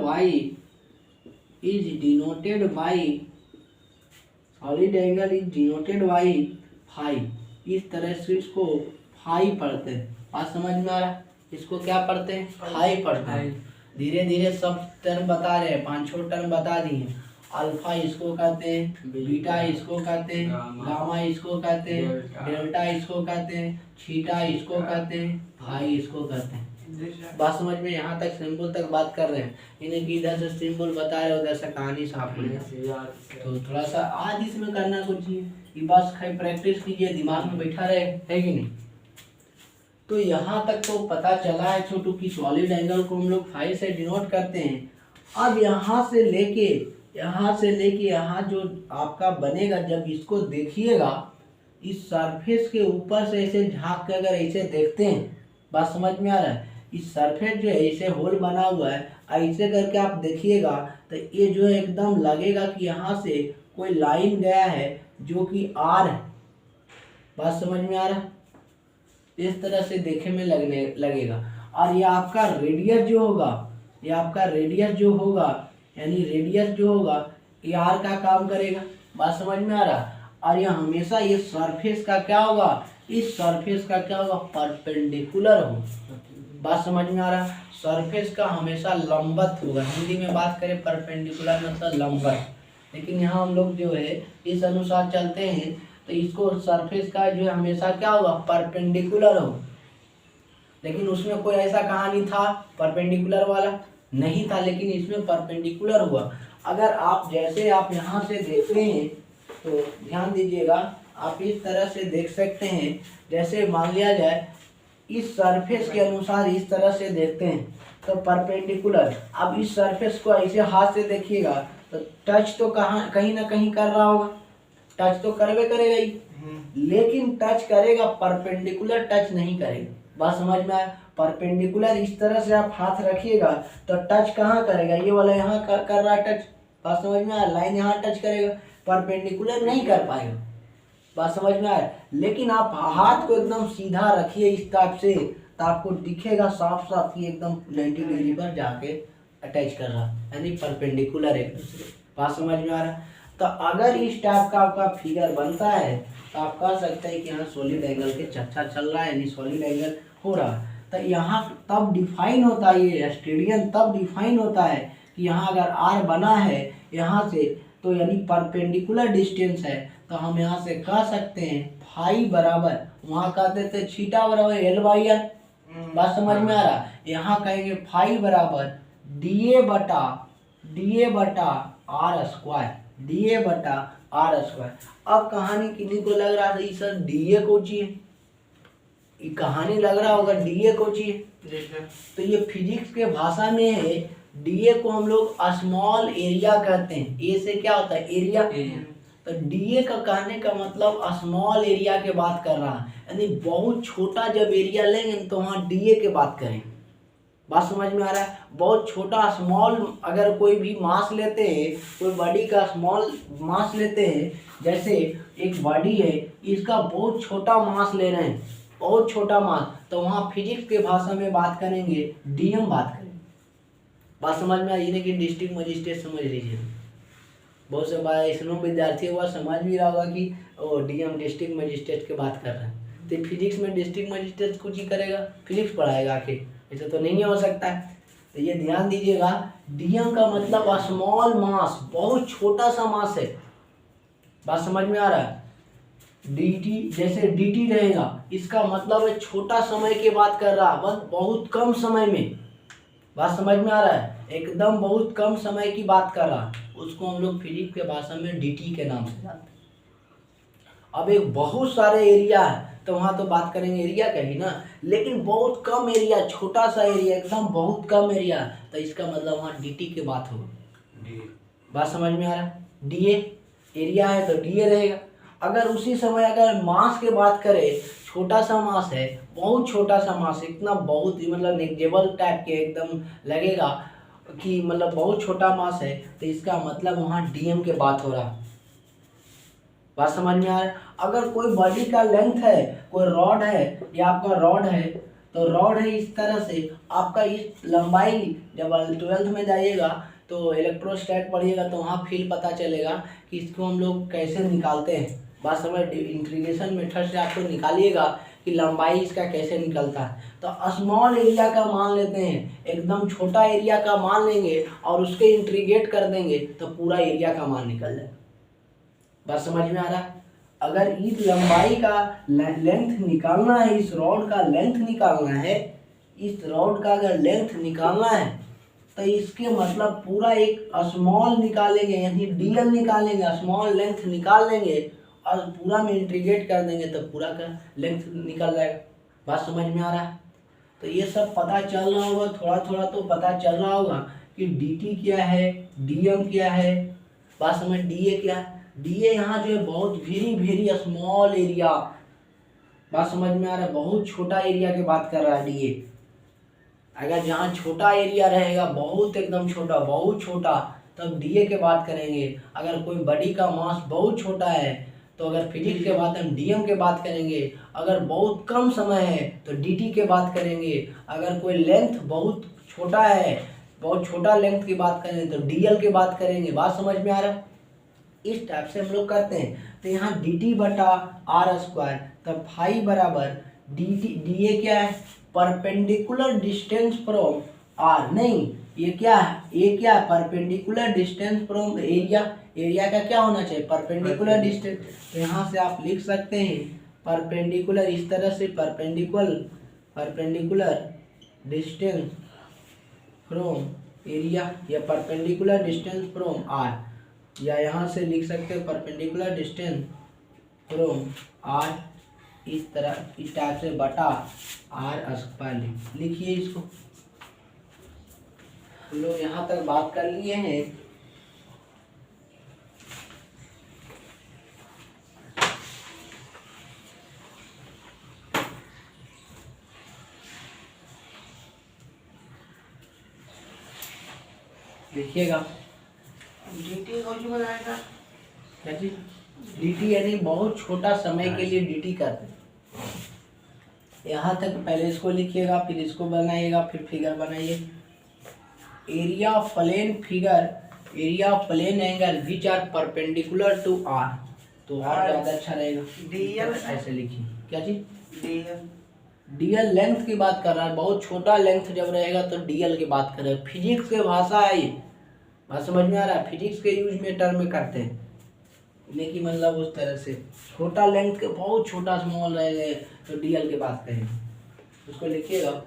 Speaker 1: by solid angle is denoted by phi. इस तरह से इसको फाई पढ़ते हैं। बात समझ में आ रहा है? इसको क्या पढ़ते हैं? फाई पढ़ते हैं। धीरे धीरे सब टर्म बता रहे हैं, 5-6 टर्म बता दिए। अल्फा इसको कहते हैं, बीटा इसको कहते हैं, गामा इसको कहते हैं, डेल्टा इसको कहते हैं, थीटा इसको कहते हैं, फाई इसको कहते हैं। बात समझ में? यहाँ तक सिंबल तक बात कर रहे हैं, इन्हें कि इधर से सिंबल बता रहे उधर से कहानी साफ हो जाए। तो थोड़ा सा आज इसमें करना कुछ चाहिए, ये बस खाली प्रैक्टिस कीजिए, दिमाग में बैठा रहे, है कि नहीं? तो यहाँ तक तो पता चला है छोटू कि सॉलिड एंगल को हम लोग फाई से डिनोट करते हैं। अब यहाँ से लेके यहाँ जो आपका बनेगा, जब इसको देखिएगा इस सरफेस के ऊपर से ऐसे झाँक के अगर ऐसे देखते हैं, बात समझ में आ रहा है? इस सरफेस जो है ऐसे होल बना हुआ है, ऐसे करके आप देखिएगा तो ये जो है एकदम लगेगा कि यहाँ से कोई लाइन गया है जो कि आर है। बात समझ में आ रहा है? इस तरह से देखने में लगेगा। और ये आपका रेडियस जो होगा, यानी रेडियस जो होगा ये आर का काम करेगा। बात समझ में आ रहा? और ये हमेशा ये सरफेस का क्या होगा, इस सरफेस का क्या होगा, परपेंडिकुलर हो। बात समझ में आ रहा? सरफेस का हमेशा लंबवत होगा। हिंदी में बात करें परपेंडिकुलर मतलब लंबवत, लेकिन यहाँ हम लोग जो है इस अनुसार चलते हैं तो इसको सरफेस का जो है हमेशा क्या होगा, परपेंडिकुलर हो। लेकिन उसमें कोई ऐसा कहानी था परपेंडिकुलर वाला नहीं था, लेकिन इसमें परपेंडिकुलर हुआ। अगर आप जैसे आप यहाँ से देखते हैं तो ध्यान दीजिएगा, आप इस तरह से देख सकते हैं, जैसे मान लिया जाए इस सरफेस के अनुसार इस तरह से देखते हैं तो परपेंडिकुलर। अब इस सरफेस को ऐसे हाथ से देखिएगा तो टच तो कहीं ना कहीं कर रहा होगा, टच तो करवे करेगा ही, लेकिन टच करेगा, परपेंडिकुलर टच नहीं करेगा। बात समझ में आया? परपेंडिकुलर इस तरह से आप हाथ रखिएगा तो टच कहाँ करेगा, ये वाला यहाँ कर रहा है टच। बात समझ में आया? लाइन यहाँ टच करेगा, परपेंडिकुलर नहीं कर पाएगा। बात समझ में आया? लेकिन आप हाथ को एकदम सीधा रखिए इस टाइप से तो आपको दिखेगा साफ साफ कि एकदम 90 डिग्री पर जाके अटैच कर रहा, यानी परपेंडिकुलर एक दूसरे। बात समझ में आ रहा? तो अगर इस टाइप का आपका फिगर बनता है तो आप कह सकते हैं कि यहाँ सॉलिड एंगल के चर्चा चल रहा है, यानी सॉलिड एंगल हो रहा है। तो यहाँ तब डिफाइन होता है, ये स्टेडियन तब डिफाइन होता है कि यहाँ अगर आर बना है यहाँ से तो यानी परपेंडिकुलर डिस्टेंस है, तो हम यहाँ से कह सकते हैं फाई बराबर, वहाँ कहते थे थीटा बराबर एल बाई आर। बात समझ में आ रहा? यहाँ कहेंगे फाई बराबर डी ए बटा आर स्क्वायर। अब कहानी किन्हीं को लग रहा था सर डी ए को चाहिए, कहानी लग रहा होगा डी ए को चाहिए, तो ये फिजिक्स के भाषा में है, डी ए को हम लोग स्मॉल एरिया कहते हैं। ए से क्या होता है, एरिया। तो डी ए का कहने का मतलब स्मॉल एरिया के बात कर रहा है, यानी बहुत छोटा जब एरिया लेंगे तो वहाँ डी ए के बात करें। बात समझ में आ रहा है? बहुत छोटा स्मॉल, अगर कोई भी मास लेते हैं, कोई बॉडी का स्मॉल मास लेते हैं, जैसे एक बॉडी है इसका बहुत छोटा मास ले रहे हैं, बहुत छोटा मास, तो वहाँ फिजिक्स के भाषा में बात करेंगे डीएम बात करेंगे। बात समझ में आ रही है कि डिस्ट्रिक्ट मजिस्ट्रेट समझ लीजिए। बहुत से ऐसा विद्यार्थी हुआ समझ भी रहा होगा कि ओ डीएम डिस्ट्रिक्ट मजिस्ट्रेट की बात कर रहे हैं, तो फिजिक्स में डिस्ट्रिक्ट मजिस्ट्रेट कुछ ही करेगा, फिजिक्स पढ़ाएगा आखिर, ऐसा तो नहीं हो सकता है। तो ये ध्यान दीजिएगा, डीएम का मतलब स्मॉल मास, बहुत छोटा सा मास है। बात समझ में आ रहा है? dt जैसे dt रहेगा, इसका मतलब है छोटा समय की बात कर रहा, बस बहुत कम समय में। बात समझ में आ रहा है? एकदम बहुत कम समय की बात कर रहा, उसको हम लोग फिजिक्स के भाषा में dt के नाम से जानते हैं। अब एक बहुत सारे एरिया है, तो वहाँ तो बात करेंगे एरिया का ही ना। लेकिन बहुत कम एरिया, छोटा सा एरिया, एकदम बहुत कम एरिया, तो इसका मतलब वहाँ dt की बात होगी। बात समझ में आ रहा है? dA एरिया है तो dA रहेगा। अगर उसी समय अगर मास की बात करें, छोटा सा मास है, बहुत छोटा सा मास, इतना बहुत ही मतलब नेग्लेक्टेबल टाइप के एकदम लगेगा कि मतलब बहुत छोटा मास है, तो इसका मतलब वहाँ dm के बात हो रहा है। बात समझ में आ रहा है? अगर कोई बॉडी का लेंथ है, कोई रॉड है, या आपका रॉड है, तो रॉड है इस तरह से, आपका इस लंबाई, जब 12th में जाइएगा तो इलेक्ट्रोस्टैट पढ़िएगा तो वहाँ फील पता चलेगा कि इसको हम लोग कैसे निकालते हैं। बात समझ, इंटीग्रेशन मेथड से आपको निकालिएगा कि लंबाई इसका कैसे निकलता है। तो स्मॉल एरिया का मान लेते हैं, एकदम छोटा एरिया का मान लेंगे और उसके इंटीग्रेट कर देंगे तो पूरा एरिया का मान निकल जाएगा। बात समझ में आ रहा है? अगर इस लंबाई का लेंथ निकालना है, इस रॉड का लेंथ निकालना है, इस रॉड का अगर लेंथ निकालना है तो इसके मतलब पूरा एक स्मॉल निकालेंगे, यानी डीएल निकालेंगे, स्मॉल लेंथ निकाल लेंगे और पूरा में इंटीग्रेट कर देंगे तो पूरा का लेंथ निकल जाएगा। बात समझ में आ रहा है? तो ये सब पता चल रहा होगा, थोड़ा थोड़ा तो पता चल रहा होगा कि dt क्या है, dm क्या है। बात समझ, da क्या है? da यहाँ जो है बहुत वेरी वेरी स्मॉल एरिया। बात समझ में आ रहा है? बहुत छोटा एरिया की बात कर रहा है da। अगर जहाँ छोटा एरिया रहेगा, बहुत एकदम छोटा, बहुत छोटा, तब da के बात करेंगे। अगर कोई बॉडी का मास बहुत छोटा है तो अगर फिजिक्स के बात हम dm के बात करेंगे। अगर बहुत कम समय है तो dt के बात करेंगे। अगर कोई लेंथ बहुत छोटा है, बहुत छोटा लेंथ की बात करें तो dl की बात करेंगे। बात समझ में आ रहा है? इस टाइप से हम लोग करते हैं। तो यहाँ dt बटा आर स्क्वायर, तब फाई बराबर da क्या है, परपेंडिकुलर डिस्टेंस फ्रॉम आर, नहीं ये क्या है, ये क्या है, perpendicular distance from area. Area का क्या होना चाहिए, परपेंडिकुलर डिस्टेंस। तो यहाँ से आप लिख सकते हैं परपेंडिकुलर, इस तरह से परपेंडिकुलर डिस्टेंस फ्रॉम एरिया, या परपेंडिकुलर डिस्टेंस फ्रॉम आर, या यहाँ से लिख सकते हैं परपेंडिकुलर डिस्टेंस फ्रॉम आर, इस तरह इस टाइप से बटा आर स्क्वायर। लिखिए इसको। हम लोग यहाँ तक बात कर लिए हैं। देखिएगा
Speaker 2: dt को क्यों बनाएगा?
Speaker 1: क्या चीज, dt यानी बहुत छोटा समय के लिए dt करते हैं। यहाँ तक पहले इसको लिखिएगा, फिर इसको बनाइएगा, फिर फिगर बनाइए। Area of plane figure, area of plane angle which are perpendicular to r, तो और ज़्यादा अच्छा रहेगा।
Speaker 2: dl
Speaker 1: ऐसे लिखिए। क्या चीज,
Speaker 2: dl
Speaker 1: डीएल लेंथ की बात कर रहा है, बहुत छोटा लेंथ जब रहेगा तो डीएल की बात कर रहे हैं। फिजिक्स की भाषा है ये, बात समझ में आ रहा है? फिजिक्स के यूज में टर्म में करते हैं, लेकिन मतलब उस तरह से छोटा लेंथ के, बहुत छोटा स्मॉल रहेगा तो डीएल की बात करेंगे। उसको लिखिएगा।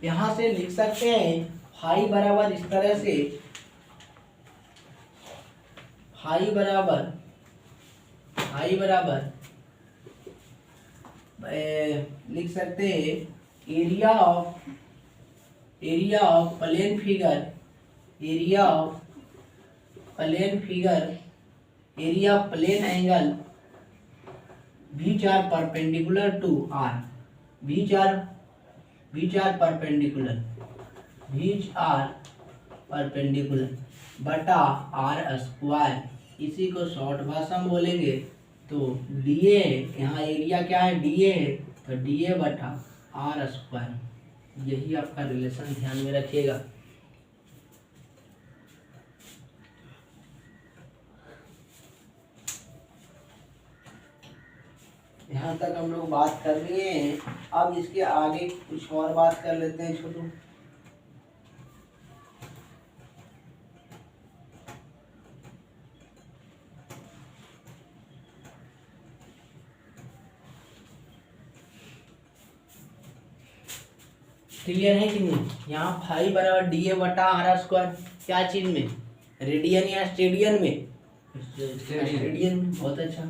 Speaker 1: यहाँ से लिख सकते हैं फाई बराबर इस तरह से, फाई बराबर लिख सकते हैं area of plane figure, area of plane angle which are perpendicular to r, which are perpendicular बटा आर स्क्वायर। इसी को शॉर्ट भाषा में बोलेंगे तो डीए, यहाँ एरिया क्या है, डीए है, तो डीए बटा आर स्क्वायर। यही आपका रिलेशन ध्यान में रखिएगा। यहाँ तक हम लोग बात कर लिए हैं। अब इसके आगे कुछ और बात कर लेते हैं छोटू। क्लियर है कि नहीं? यहाँ फाई बराबर डी ए बटा आर स्क्वायर, क्या चीज में, रेडियन या स्टेडियन में? स्टेडियन। बहुत अच्छा।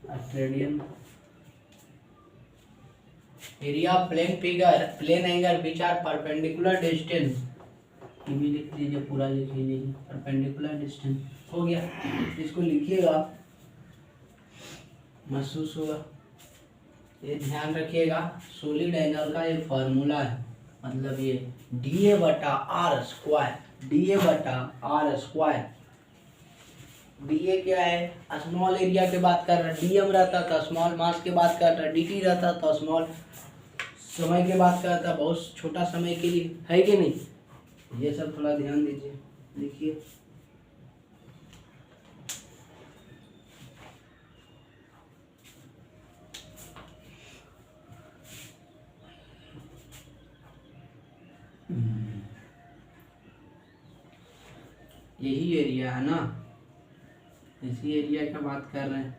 Speaker 1: Radian area plane figure plane angle which are perpendicular distance, ये भी लिख लीजिए, पूरा लिख लीजिए, परपेंडिकुलर डिस्टेंस हो गया। इसको लिखिएगा, महसूस होगा। ये ध्यान रखिएगा, सॉलिड एंगल का ये फॉर्मूला है, मतलब ये DA बटा आर स्क्वायर, DA बटा आर स्क्वायर। DA क्या है, स्मॉल एरिया के बात कर रहा है, DM रहता था स्मॉल मास के बात कर रहा है, DT रहता था स्मॉल समय के बात कर रहा था, बहुत छोटा समय के लिए, है कि नहीं। ये सब थोड़ा ध्यान दीजिए, देखिए यही एरिया है ना, इसी एरिया का बात कर रहे हैं।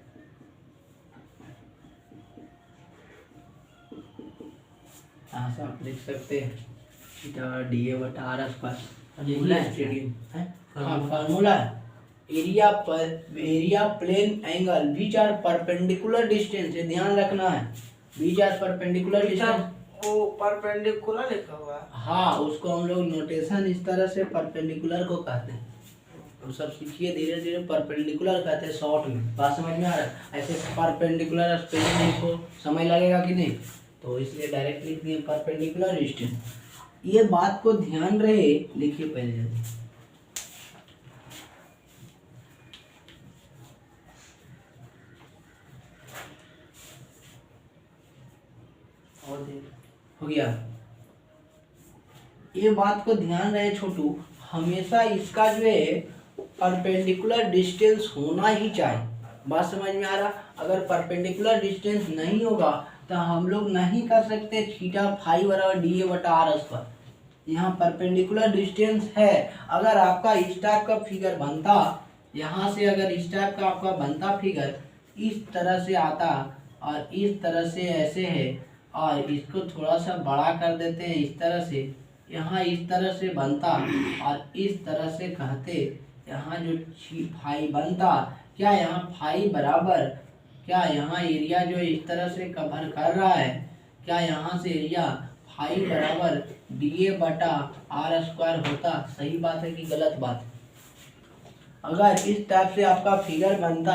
Speaker 1: यहाँ से आप लिख सकते हैं DA बटा आर स्क्वायर, स्टेडियम है, हाँ फार्मूला है। Area plane angle which are perpendicular distance, ध्यान रखना है, विच आर परपेंडिकुलर डिस्टेंस,
Speaker 2: वो परपेंडिकुलर लिखा हुआ है।
Speaker 1: हाँ, उसको हम लोग नोटेशन इस तरह से परपेंडिकुलर को कहते हैं, तो सब सीखिए धीरे धीरे। परपेंडिकुलर कहते हैं शॉर्ट में, बात समझ में आ रहा है। ऐसे परपेंडिकुलर स्पेलिंग को समय लगेगा कि नहीं, तो इसलिए डायरेक्ट लिख दिए परपेंडिकुलर डिस्टेंस। ये बात को ध्यान रहे, लिखिए पहले हो गया। ये बात को ध्यान रहे छोटू, हमेशा इसका जो है परपेंडिकुलर डिस्टेंस होना ही चाहिए, बात समझ में आ रहा। अगर परपेंडिकुलर डिस्टेंस नहीं होगा तो हम लोग नहीं कर सकते थीटा फाई बराबर DA बटा आर स्क्वायर। यहाँ परपेंडिकुलर डिस्टेंस है, अगर आपका इस टाइप का फिगर बनता, यहाँ से अगर इस टाइप का आपका बनता फिगर इस तरह से आता और इस तरह से ऐसे है, और इसको थोड़ा सा बड़ा कर देते हैं इस तरह से, यहाँ इस तरह से बनता और इस तरह से कहते, यहाँ जो फाई बनता, क्या यहाँ फाई बराबर, क्या यहाँ एरिया जो इस तरह से कवर कर रहा है, क्या यहाँ से एरिया फाई बराबर DA बटा आर स्क्वायर होता। सही बात है कि गलत बात है। अगर इस टाइप से आपका फिगर बनता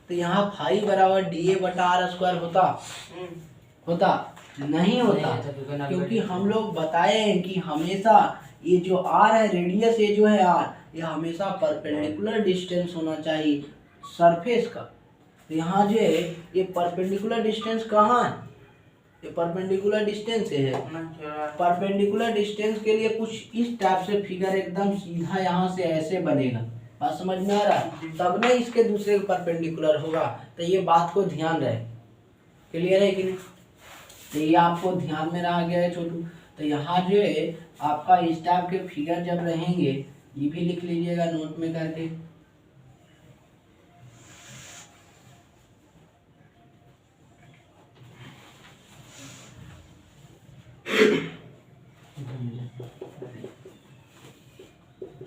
Speaker 1: तो यहाँ फाई बराबर DA बटा आर स्क्वायर होता नहीं होता, क्योंकि हम लोग बताए हैं कि हमेशा ये जो आर है, रेडियस ये जो है आर, ये हमेशा परपेंडिकुलर डिस्टेंस होना चाहिए सरफेस का। तो यहाँ जो है ये परपेंडिकुलर डिस्टेंस कहाँ है, ये परपेंडिकुलर डिस्टेंस है। परपेंडिकुलर डिस्टेंस के लिए कुछ इस टाइप से फिगर एकदम सीधा यहाँ से ऐसे बनेगा, बात समझ में आ रहा है, तब नहीं इसके दूसरे परपेंडिकुलर होगा। तो ये बात को ध्यान रहे, क्लियर है कि नहीं। तो ये आपको ध्यान में रहा गया है छोटू। तो यहाँ जो है आपका इस टाइप के फिगर जब रहेंगे, ये भी लिख लीजिएगा नोट में करके।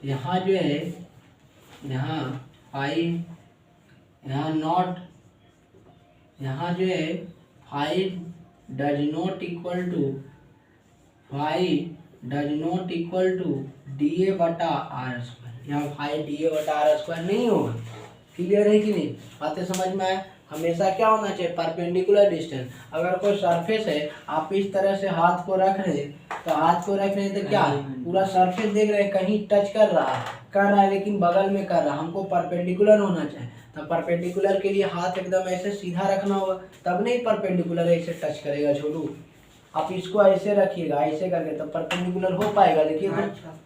Speaker 1: यहाँ जो है, यहाँ फाइव, यहाँ नॉट, यहाँ जो है five does not equal to, five does not equal to DA बटा आर स्क्वायर, यहाँ फाइव DA बटा आर स्क्वायर नहीं होगा। क्लियर है कि नहीं, बातें समझ में आए। हमेशा क्या होना चाहिए, परपेंडिकुलर डिस्टेंस। अगर कोई सरफेस है, आप इस तरह से हाथ को रख रहे, तो हाथ को रख रहे तो क्या पूरा सरफेस देख रहे हैं, कहीं टच कर रहा है लेकिन बगल में कर रहा है, हमको परपेंडिकुलर होना चाहिए। तो परपेंडिकुलर के लिए हाथ एकदम ऐसे सीधा रखना होगा, तब नहीं परपेंडिकुलर ऐसे टच करेगा छोटू। आप इसको ऐसे रखिएगा, ऐसे करके तब परपेंडिकुलर हो पाएगा, देखिए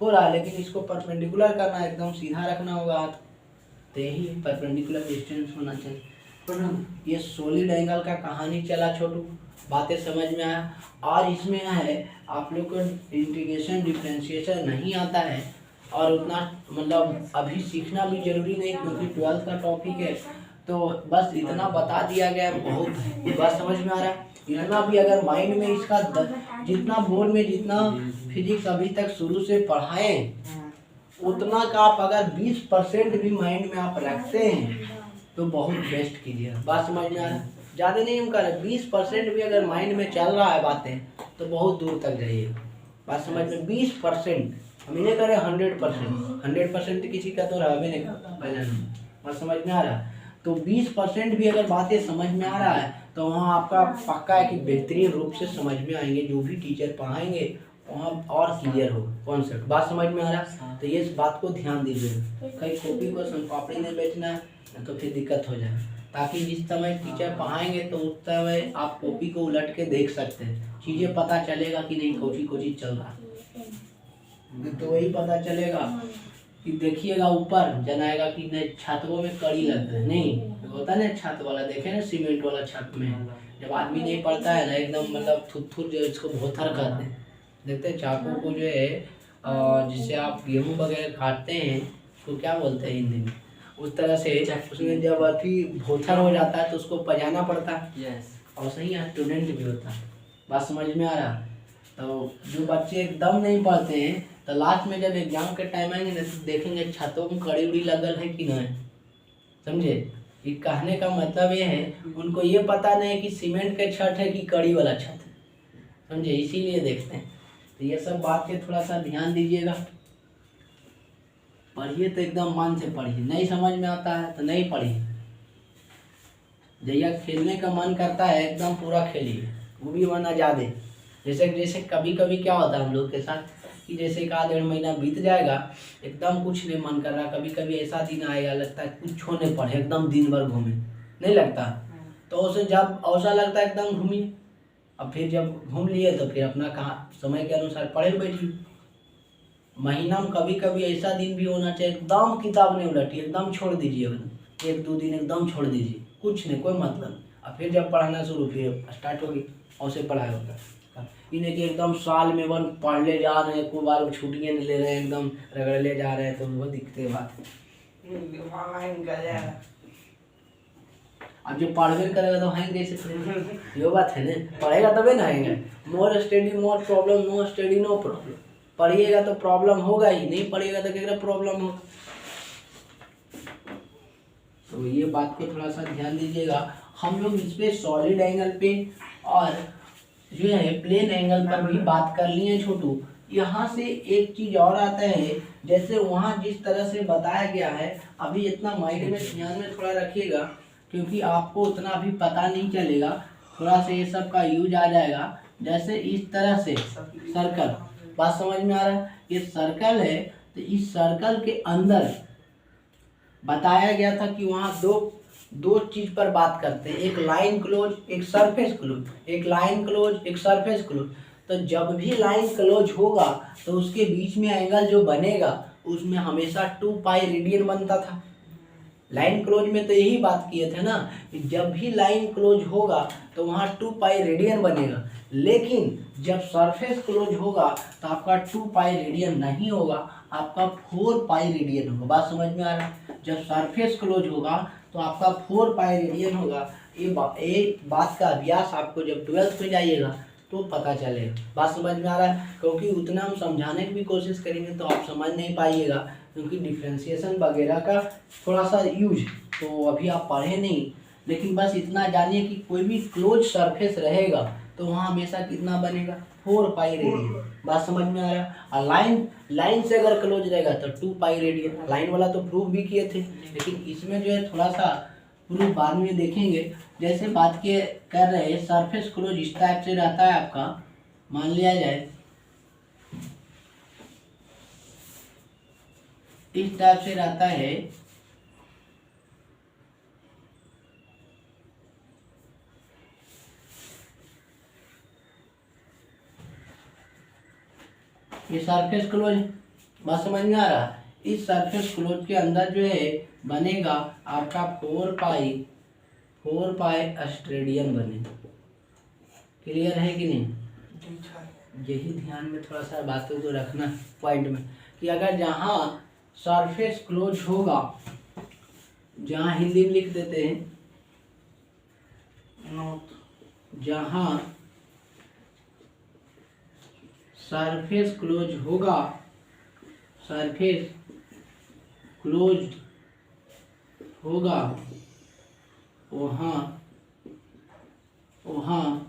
Speaker 1: हो रहा है, लेकिन इसको परपेंडिकुलर करना, एकदम सीधा रखना होगा हाथ, तो यही परपेंडिकुलर डिस्टेंस होना चाहिए। ये सॉलिड एंगल का कहानी चला छोटू, बातें समझ में आया। और इसमें है आप लोग को इंटीग्रेशन डिफरेंशिएशन नहीं आता है, और उतना मतलब अभी सीखना भी जरूरी नहीं, क्योंकि 12th का टॉपिक है, तो बस इतना बता दिया गया, बहुत है, बात समझ में आ रहा है। इतना भी अगर माइंड में इसका जितना बोर्ड में जितना फिजिक्स अभी तक शुरू से पढ़ाएं, उतना का आप अगर 20% भी माइंड में आप रखते हैं, तो बहुत बेस्ट कीजिएगा। बात समझ में आ रहा है? ज़्यादा नहीं हम कर रहे, 20% भी अगर माइंड में चल रहा है बातें तो बहुत दूर तक जाइएगा। बात समझ में? 20%, हम इन्हें करें 100%। 100% किसी का तो रहा भी नहीं करता। बात समझ में आ रहा है? तो 20% भी अगर बातें समझ में आ रहा है तो वहाँ आपका पक्का है कि बेहतरीन रूप से समझ में आएंगे, जो भी टीचर पढ़ाएंगे वहाँ और क्लियर हो कॉन्सेप्ट। बात समझ में आ रहा है? तो ये इस बात को ध्यान दीजिएगा, कहीं कॉपी को सोनपापड़ी नहीं बेचना है तो फिर दिक्कत हो जाए, ताकि जिस समय टीचर पढ़ाएंगे तो उस समय आप कॉपी को उलट के देख सकते हैं, चीज़ें पता चलेगा कि नहीं कोची चल रहा है। तो वही पता चलेगा कि देखिएगा ऊपर जनाएगा कि नहीं छतों में कड़ी लग रहा है, नहीं होता ना छत वाला, देखे ना सीमेंट वाला छत में जब आदमी नहीं पड़ता है ना एकदम मतलब थुथुर जो इसको भोथर कहते हैं, देखते हैं चाकू को जो है जिससे आप गेहूँ वगैरह काटते हैं उसको क्या बोलते हैं हिंदी में, उस तरह से उसमें जब अति भोथर हो जाता है तो उसको पजाना पड़ता है। और सही स्टूडेंट भी होता है। बात समझ में आ रहा? तो जो बच्चे एकदम नहीं पढ़ते हैं तो लास्ट में जब एग्जाम के टाइम आएंगे ना तो देखेंगे छतों में कड़ी उड़ी लगल है कि नहीं। समझे? ये कहने का मतलब ये है उनको ये पता नहीं कि सीमेंट के छत है कि कड़ी वाला छत है। समझे? इसीलिए देखते हैं। तो ये सब बात पे थोड़ा सा ध्यान दीजिएगा। पढ़िए तो एकदम मन से पढ़िए, नहीं समझ में आता है तो नहीं पढ़िए। जैया खेलने का मन करता है एकदम पूरा खेलिए, वो भी मन आज़ादे। जैसे कभी कभी क्या होता है हम लोग के साथ कि जैसे 1-1.5 महीना बीत जाएगा एकदम कुछ नहीं मन कर रहा, कभी कभी ऐसा दिन आएगा लगता है कुछ नहीं पढ़े एकदम दिन भर घूमे, नहीं लगता? तो उसे जब ऐसा लगता है एकदम घूमिए, अब फिर जब घूम लिए तो फिर अपना कहाँ समय के अनुसार पढ़े बैठिए। महीना में कभी कभी ऐसा दिन भी होना चाहिए एकदम किताब नहीं उलटिए, एकदम छोड़ दीजिए, 1-2 दिन एकदम छोड़ दीजिए, कुछ नहीं कोई मतलब। अब फिर जब पढ़ाना शुरू फिर स्टार्ट होगी और से पढ़ाई होगा। इन्हें कि एकदम साल में वन पढ़ ले जा रहे हैं, कोई बार छुट्टियाँ नहीं ले रहे हैं, एकदम रगड़ ले जा रहे हैं, तो वो दिखते बात है। अब जो पढ़वे करेगा तो हैंग कैसे पढ़ेगा? ये बात है ना, पढ़ेगा तभी ना हैंगे। More study more problem, no study no problem. पढ़िएगा तो प्रॉब्लम होगा ही, नहीं पढ़िएगा तो क्या प्रॉब्लम होगा। तो ये बात को थोड़ा सा ध्यान दीजिएगा। हम लोग इस पे सॉलिड एंगल पे और जो है प्लेन एंगल पर भी बात कर लिए हैं छोटू। यहाँ से एक चीज और आता है, जैसे वहाँ जिस तरह से बताया गया है, अभी इतना माइंड में ध्यान में थोड़ा रखिएगा क्योंकि आपको उतना अभी पता नहीं चलेगा, थोड़ा सा ये सब का यूज आ जाएगा। जैसे इस तरह से सर्कल, बात समझ में आ रहा है? ये सर्कल है तो इस सर्कल के अंदर बताया गया था कि वहाँ दो चीज पर बात करते हैं, एक लाइन क्लोज एक सरफेस क्लोज, एक लाइन क्लोज एक सरफेस क्लोज। तो जब भी लाइन क्लोज होगा तो उसके बीच में एंगल जो बनेगा उसमें हमेशा 2 पाई रेडियन बनता था। लाइन क्लोज में तो यही बात किए थे ना कि जब भी लाइन क्लोज होगा तो वहाँ 2 पाई रेडियन बनेगा, लेकिन जब सरफेस क्लोज होगा तो आपका 2 पाई रेडियन नहीं होगा, आपका 4 पाई रेडियन होगा। बात समझ में आ रहा है? जब सरफेस क्लोज होगा तो आपका 4 पाई रेडियन होगा। ये बात का अभ्यास आपको जब 12th में जाइएगा तो पता चलेगा। बात समझ में आ रहा है? क्योंकि उतना हम समझाने की भी कोशिश करेंगे तो आप समझ नहीं पाइएगा, क्योंकि डिफ्रेंशिएशन वगैरह का थोड़ा सा यूज तो अभी आप पढ़े नहीं, लेकिन बस इतना जानिए कि कोई भी क्लोज सरफेस रहेगा तो वहाँ हमेशा कितना बनेगा 4 पाई रेडियन। बात समझ में आ रहा है? और लाइन से अगर क्लोज रहेगा तो 2 पाई रेडियन। लाइन वाला तो प्रूव भी किए थे, लेकिन इसमें जो है थोड़ा सा प्रूफ बाद में देखेंगे। जैसे बात के कर रहे हैं सरफेस क्लोज इस टाइप से रहता है आपका, मान लिया जाए इस टाइप से रहता है, ये सरफेस क्लोज। बात समझ में आ रहा? इस सरफेस क्लोज के अंदर जो है बनेगा आपका 4 पाई स्ट्रेडियन बनेगा। क्लियर है कि नहीं? यही ध्यान में थोड़ा सा बातों को रखना पॉइंट में कि अगर जहाँ सरफेस क्लोज होगा, जहाँ हिंदी में लिख देते हैं जहाँ सरफेस क्लोज होगा, सरफेस क्लोज होगा वहाँ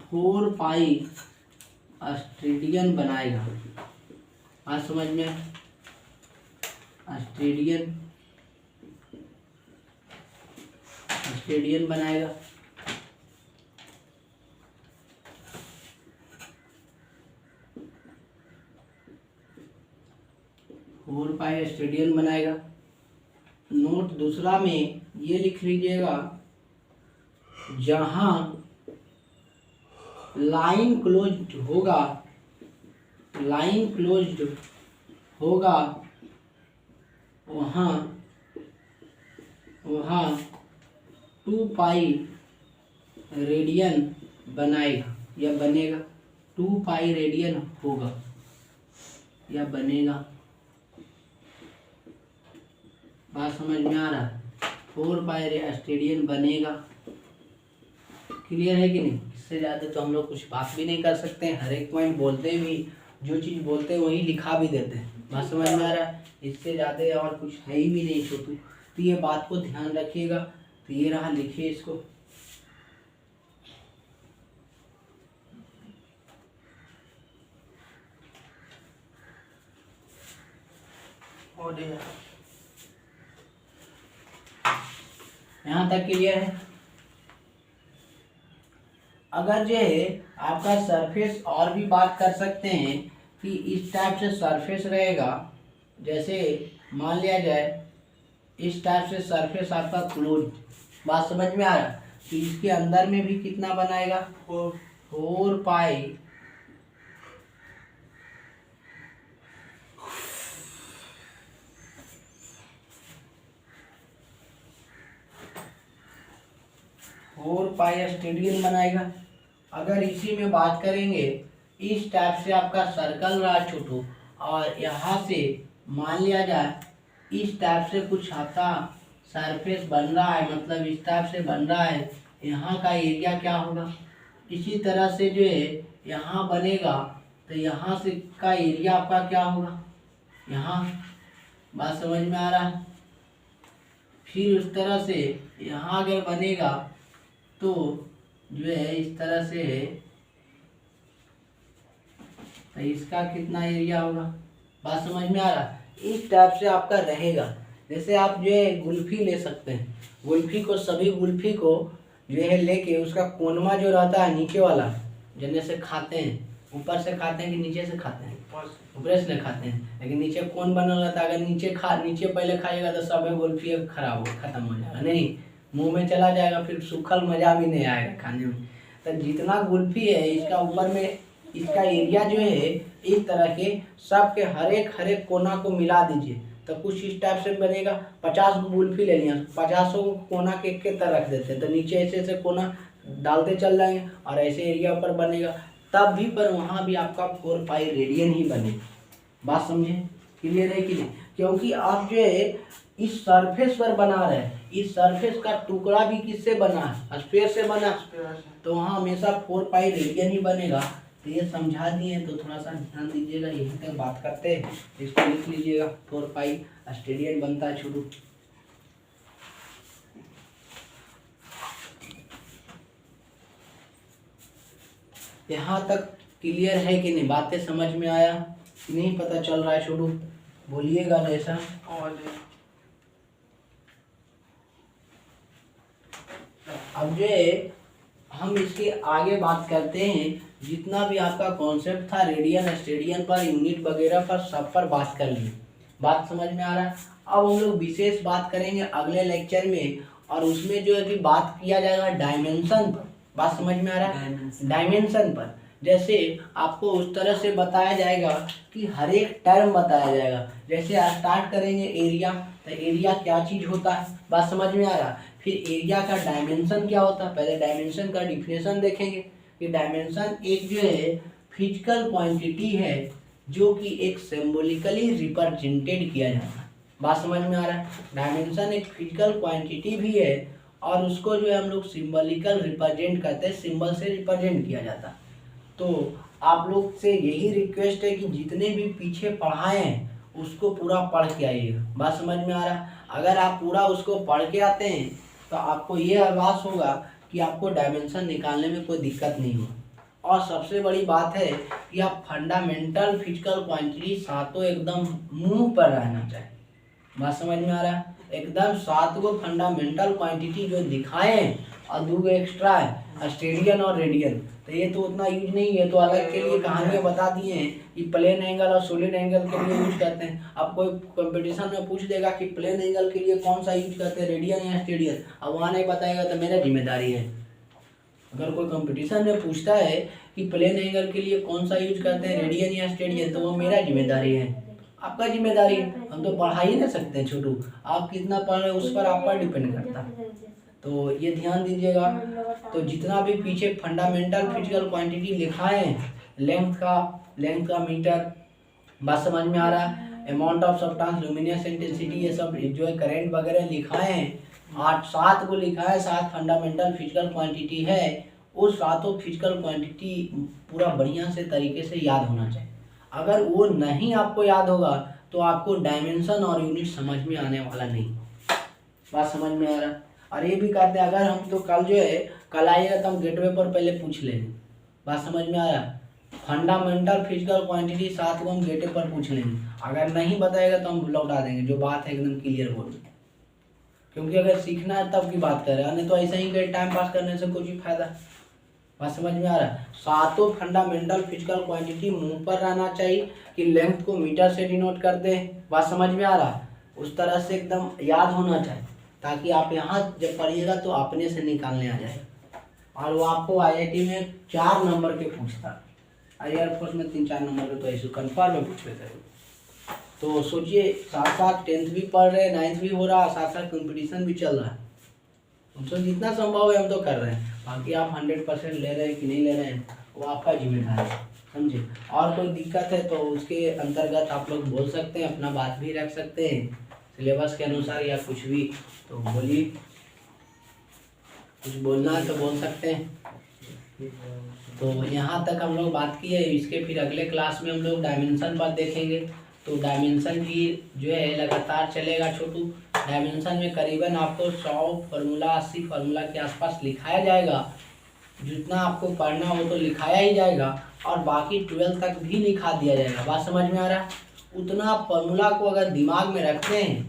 Speaker 1: 4 पाई स्टेडियन बनाएगा। आज समझ में, स्टेडियन बनाएगा। फोर पाई स्टेडियन बनाएगा। नोट दूसरा में ये लिख लीजिएगा, जहां लाइन क्लोज्ड होगा वहाँ 2 पाई रेडियन बनाएगा या बनेगा। 2 पाई रेडियन होगा या बनेगा। बात समझ में आ रहा है? 4 पाई स्टेडियन बनेगा। क्लियर है कि नहीं? इससे ज़्यादा तो हम लोग कुछ बात भी नहीं कर सकते हैं। हर एक पॉइंट बोलते भी, जो चीज़ बोलते हैं वही लिखा भी देते हैं। बात समझ में आ रहा है? इससे ज़्यादा और कुछ है ही भी नहीं छोटू। तो ये बात को ध्यान रखिएगा। तो ये रहा, लिखिए इसको। यहाँ तक क्लियर है? अगर जो है आपका सरफेस और भी बात कर सकते हैं कि इस टाइप से सरफेस रहेगा। जैसे मान लिया जाए इस टाइप से सरफेस आपका क्लोज। बात समझ में आ रहा? तो इसके अंदर में भी कितना बनाएगा? 4 पाई स्टेडियन बनाएगा। अगर इसी में बात करेंगे, इस टाइप से आपका सर्कल रहा छोटू, और यहाँ से मान लिया जाए इस टाइप से कुछ आपका सरफेस बन रहा है, मतलब इस टाइप से बन रहा है। यहाँ का एरिया क्या होगा? इसी तरह से जो है यहाँ बनेगा, तो यहाँ से का एरिया आपका क्या होगा? यहाँ। बात समझ में आ रहा है? फिर उस तरह से यहाँ अगर बनेगा तो जो है इस तरह से है, तो इसका कितना एरिया होगा? बात समझ में आ रहा? इस टाइप से आपका रहेगा। जैसे आप जो है गुल्फी ले सकते हैं। गुल्फी को, सभी गुल्फी को जो है लेके उसका कोनमा जो रहता है नीचे वाला, जैसे से खाते हैं, ऊपर से खाते हैं कि नीचे से खाते हैं? ऊपर से खाते हैं, लेकिन नीचे कौन बनल रहता है। अगर नीचे पहले खाएगा तो सब गुल्फी खराब हो, खत्म हो जाएगा, नहीं मुंह में चला जाएगा, फिर सूखल मजा भी नहीं आएगा खाने में। तो जितना गुल्फी है इसका ऊपर में इसका एरिया जो है इस तरह के सब के हर एक कोना को मिला दीजिए, तो कुछ इस टाइप से बनेगा। 50 गुल्फी ले लिया, 50 को कोना के एक तरह रख देते हैं, तो नीचे ऐसे कोना डालते चल जाएंगे और ऐसे एरिया पर बनेगा। तब भी पर वहाँ भी आपका 4 पाई रेडियन ही बनेगा। बात समझे? क्लियर है कि नहीं? क्योंकि आप जो है इस सरफेस पर बना रहे हैं, इस सरफेस का टुकड़ा भी किससे बना है? स्फीयर से बना, तो वहाँ हमेशा 4 पाई रेडियन ही बनेगा। तो ये समझा दिए, तो थोड़ा सा ध्यान दीजिएगा। यहीं तक बात करते हैं, इसको लिख लीजिएगा। 4 पाई स्टेडियन बनता है छोटू। यहाँ तक क्लियर है कि नहीं? बातें समझ में आया कि नहीं? पता चल रहा है छोटू? बोलिएगा जैसा। अब जो है हम इसके आगे बात करते हैं। जितना भी आपका कॉन्सेप्ट था रेडियन स्टेडियन पर, यूनिट वगैरह पर, सब पर बात कर लिए। बात समझ में आ रहा है? अब हम लोग विशेष बात करेंगे अगले लेक्चर में, और उसमें जो है कि बात किया जाएगा डायमेंशन पर। बात समझ में आ रहा है? डायमेंशन पर जैसे आपको उस तरह से बताया जाएगा कि हर एक टर्म बताया जाएगा। जैसे स्टार्ट करेंगे एरिया, तो एरिया क्या चीज़ होता है? बात समझ में आ रहा? फिर एरिया का डायमेंशन क्या होता है, पहले डायमेंशन का डिफिनेशन देखेंगे कि डायमेंशन एक जो है फिजिकल क्वांटिटी है जो कि एक सिंबॉलिकली रिप्रेजेंटेड किया जाता है। बात समझ में आ रहा है? डायमेंशन एक फिजिकल क्वांटिटी भी है और उसको जो है हम लोग सिंबॉलिकल रिप्रेजेंट करते हैं, सिंबल से रिप्रेजेंट किया जाता है। तो आप लोग से यही रिक्वेस्ट है कि जितने भी पीछे पढ़ाए हैं उसको पूरा पढ़ के आइएगा। बात समझ में आ रहा है? अगर आप पूरा उसको पढ़ के आते हैं तो आपको ये आभास होगा कि आपको डायमेंशन निकालने में कोई दिक्कत नहीं हो। और सबसे बड़ी बात है कि आप फंडामेंटल फिजिकल क्वांटिटी सातों एकदम मुंह पर रहना चाहिए। बात समझ में आ रहा है? एकदम 7 गो फंडामेंटल क्वांटिटी जो दिखाए हैं और 2 गो एक्स्ट्रा है स्टेडियन और रेडियन, तो ये तो उतना यूज नहीं है, तो अलग के लिए कहानियाँ बता दिए हैं कि प्लेन एंगल और सॉलिड एंगल के लिए यूज करते हैं। अब कोई कंपटीशन में पूछ देगा कि प्लेन एंगल के लिए कौन सा यूज करते हैं, रेडियन या स्टेडियन, अब वहाँ नहीं बताएगा तो मेरा जिम्मेदारी है। अगर कोई कंपटीशन में पूछता है कि प्लेन एंगल के लिए कौन सा यूज करते हैं, रेडियन या स्टेडियन, तो वो मेरा जिम्मेदारी है, आपका जिम्मेदारी है। हम तो पढ़ा ही नहीं सकते हैं छोटू, आप कितना पढ़ रहे हैं उस पर आप पर डिपेंड करता है, तो ये ध्यान दीजिएगा। तो जितना भी पीछे फंडामेंटल फिजिकल क्वांटिटी लिखा है, लेंथ का मीटर, बात समझ में आ रहा है, amount of substance, luminous intensity, ये सब जो है करंट वगैरह लिखा है, 7 को लिखा है, 7 फंडामेंटल फिजिकल क्वांटिटी है। उस 7 फिजिकल क्वांटिटी पूरा बढ़िया से तरीके से याद होना चाहिए। अगर वो नहीं आपको याद होगा तो आपको डायमेंशन और यूनिट समझ में आने वाला नहीं। बात समझ में आ रहा है? और ये भी कहते हैं अगर हम तो कल जो है कल आइएगा तो हम गेटवे पर पहले पूछ लेंगे। बात समझ में आ रहा है? फंडामेंटल फिजिकल क्वांटिटी 7 को हम गेटवे पर पूछ लेंगे, अगर नहीं बताएगा तो हम लौटा देंगे, जो बात है एकदम क्लियर बोल, क्योंकि अगर सीखना है तब की बात कर रहे हैं, नहीं तो ऐसे ही टाइम पास करने से कुछ भी फायदा। बात समझ में आ रहा है? 7 फंडामेंटल फिजिकल क्वांटिटी मुंह पर रहना चाहिए कि लेंथ को मीटर से डिनोट करते हैं। बात समझ में आ रहा है? उस तरह से एकदम याद होना चाहिए ताकि आप यहाँ जब पढ़िएगा तो अपने से निकालने आ जाए। और वो आपको IIT में 4 नंबर के पूछता, एयरफोर्स में 3-4 नंबर के तो ऐसे कन्फर्म में पूछ लेते हैं। तो सोचिए साथ साथ 10th भी पढ़ रहे हैं, 9th भी हो रहा है, साथ साथ कंपटीशन भी चल रहा है, तो जितना संभव है हम तो कर रहे हैं। बाकी आप 100% ले रहे हैं कि नहीं ले रहे हैं वो आपका जिम्मेदारी है, समझे। और कोई दिक्कत है तो उसके अंतर्गत आप लोग बोल सकते हैं, अपना बात भी रख सकते हैं सिलेबस के अनुसार या कुछ भी, तो बोलिए, कुछ बोलना है तो बोल सकते हैं। तो यहाँ तक हम लोग बात की है, इसके फिर अगले क्लास में हम लोग डायमेंशन पर देखेंगे। तो डायमेंशन भी जो है लगातार चलेगा छोटू। डायमेंशन में करीबन आपको 100 फार्मूला 80 फार्मूला के आसपास लिखाया जाएगा। जितना आपको पढ़ना हो तो लिखाया ही जाएगा और बाकी 12 तक भी लिखा दिया जाएगा। बात समझ में आ रहा है? उतना फार्मूला को अगर दिमाग में रखते हैं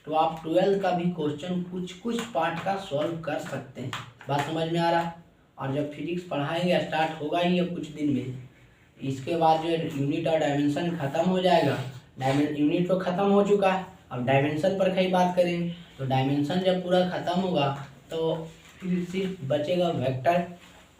Speaker 1: तो आप 12 का भी क्वेश्चन कुछ पार्ट का सॉल्व कर सकते हैं। बात समझ में आ रहा है? और जब फिजिक्स पढ़ाएंगे स्टार्ट होगा ही अब कुछ दिन में, इसके बाद जो है यूनिट और डायमेंशन खत्म हो जाएगा। यूनिट तो खत्म हो चुका है, अब डायमेंशन पर कहीं बात करेंगे। तो डायमेंशन जब पूरा खत्म होगा तो फिर सिर्फ बचेगा वेक्टर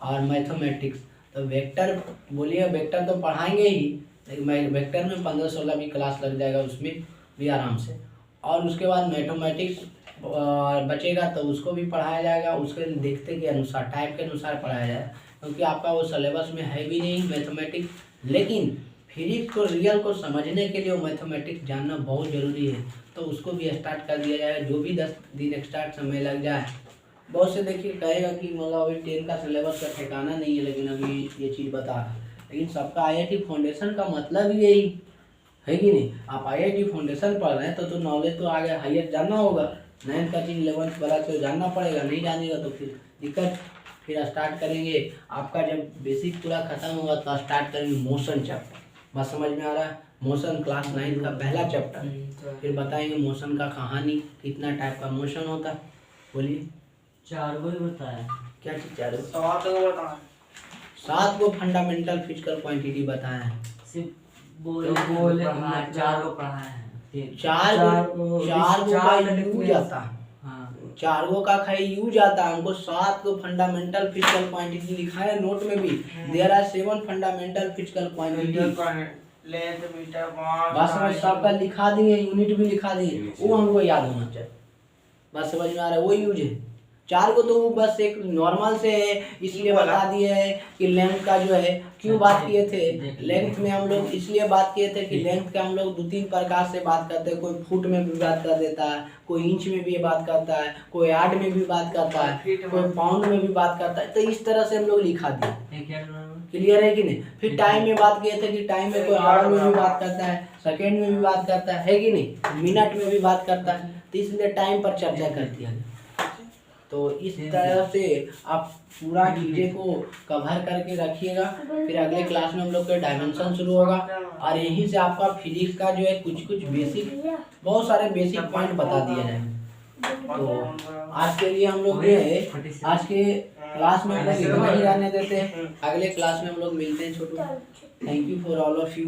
Speaker 1: और मैथमेटिक्स। तो वेक्टर बोलिए, वेक्टर तो पढ़ाएंगे ही, लेकिन वेक्टर में 15-16 भी क्लास लग जाएगा, उसमें भी आराम से। और उसके बाद मैथमेटिक्स बचेगा तो उसको भी पढ़ाया जाएगा, उसके देखते के अनुसार टाइप के अनुसार पढ़ाया जाएगा, क्योंकि आपका वो सिलेबस में है भी नहीं मैथमेटिक्स। लेकिन फिजिक्स को रियल को समझने के लिए वो मैथमेटिक्स जानना बहुत ज़रूरी है, तो उसको भी स्टार्ट कर दिया जाएगा। जो भी 10 दिन एक्स्ट्रा समय लग जाए। बहुत से देखिए कहेगा कि मतलब अभी 10 का सिलेबस का ठिकाना नहीं है, लेकिन अभी ये चीज़ बता रहा है। लेकिन सबका IIT फाउंडेशन का मतलब ही यही है कि नहीं। आप IIT फाउंडेशन पढ़ रहे हैं तो नॉलेज तो आगे हायर जानना होगा। 9th का चीज़ 11th वाला तो जानना पड़ेगा, नहीं जानेगा तो फिर दिक्कत। फिर स्टार्ट करेंगे, आपका जब बेसिक पूरा खत्म होगा तो स्टार्ट करेंगे मोशन चैप्टर। बात समझ में आ रहा है? मोशन क्लास 9 का पहला चैप्टर। फिर बताएंगे मोशन का कहानी, कितना टाइप का मोशन होता है। बोलिए।
Speaker 3: 4 गो ही बताया।
Speaker 1: क्या चीज़ 4 गो?
Speaker 2: 7 को बताएं।
Speaker 1: 7 गो फंडामेंटल फिजिकल क्वांटिटी बताए हैं।
Speaker 3: सिर्फ बोले 4 को पढ़ा है।
Speaker 1: 4 गो का यूज आता है।
Speaker 3: हाँ
Speaker 1: 4 गो का खाली यूज आता है। हमको 7 गो फंडामेंटल फिजिकल क्वांटिटी लिखा है नोट में भी। There are 7 fundamental physical quantity.
Speaker 2: Length metre
Speaker 1: बस समझ सबका लिखा दिए, यूनिट भी लिखा दिए, वो हमको याद होना चाहिए। बस समझ में आ रहा है? वो यूज है। 4 को तो वो बस एक नॉर्मल से है, इसलिए बता दिए है कि लेंथ का जो है क्यों बात किए थे। लेंथ में हम लोग इसलिए बात किए थे कि लेंथ का हम लोग 2-3 प्रकार से बात करते हैं। कोई फुट में भी बात कर देता है, कोई इंच में भी बात करता है, कोई यार्ड में भी बात करता है, कोई पाउंड में भी बात करता है। तो इस तरह से हम लोग लिखा दिए। क्लियर है कि नहीं? फिर टाइम में बात किए थे कि टाइम में कोई आवर में भी बात करता है, सेकेंड में भी बात करता है कि नहीं, मिनट में भी बात करता है। तो इसलिए टाइम पर चर्चा कर दिया गया। तो इस तरह से आप पूरा चीज़ें को कवर करके रखिएगा। फिर अगले क्लास में हम लोग का डायमेंशन शुरू होगा और यहीं से आपका फिजिक्स का जो है कुछ बेसिक, बहुत सारे बेसिक पॉइंट बता दिए जाएंगे। तो आज के लिए हम लोग जो है आज के क्लास में हम लोग इतना ही रहने देते हैं। अगले क्लास में हम लोग मिलते हैं Chhotu. Thank you for all of you.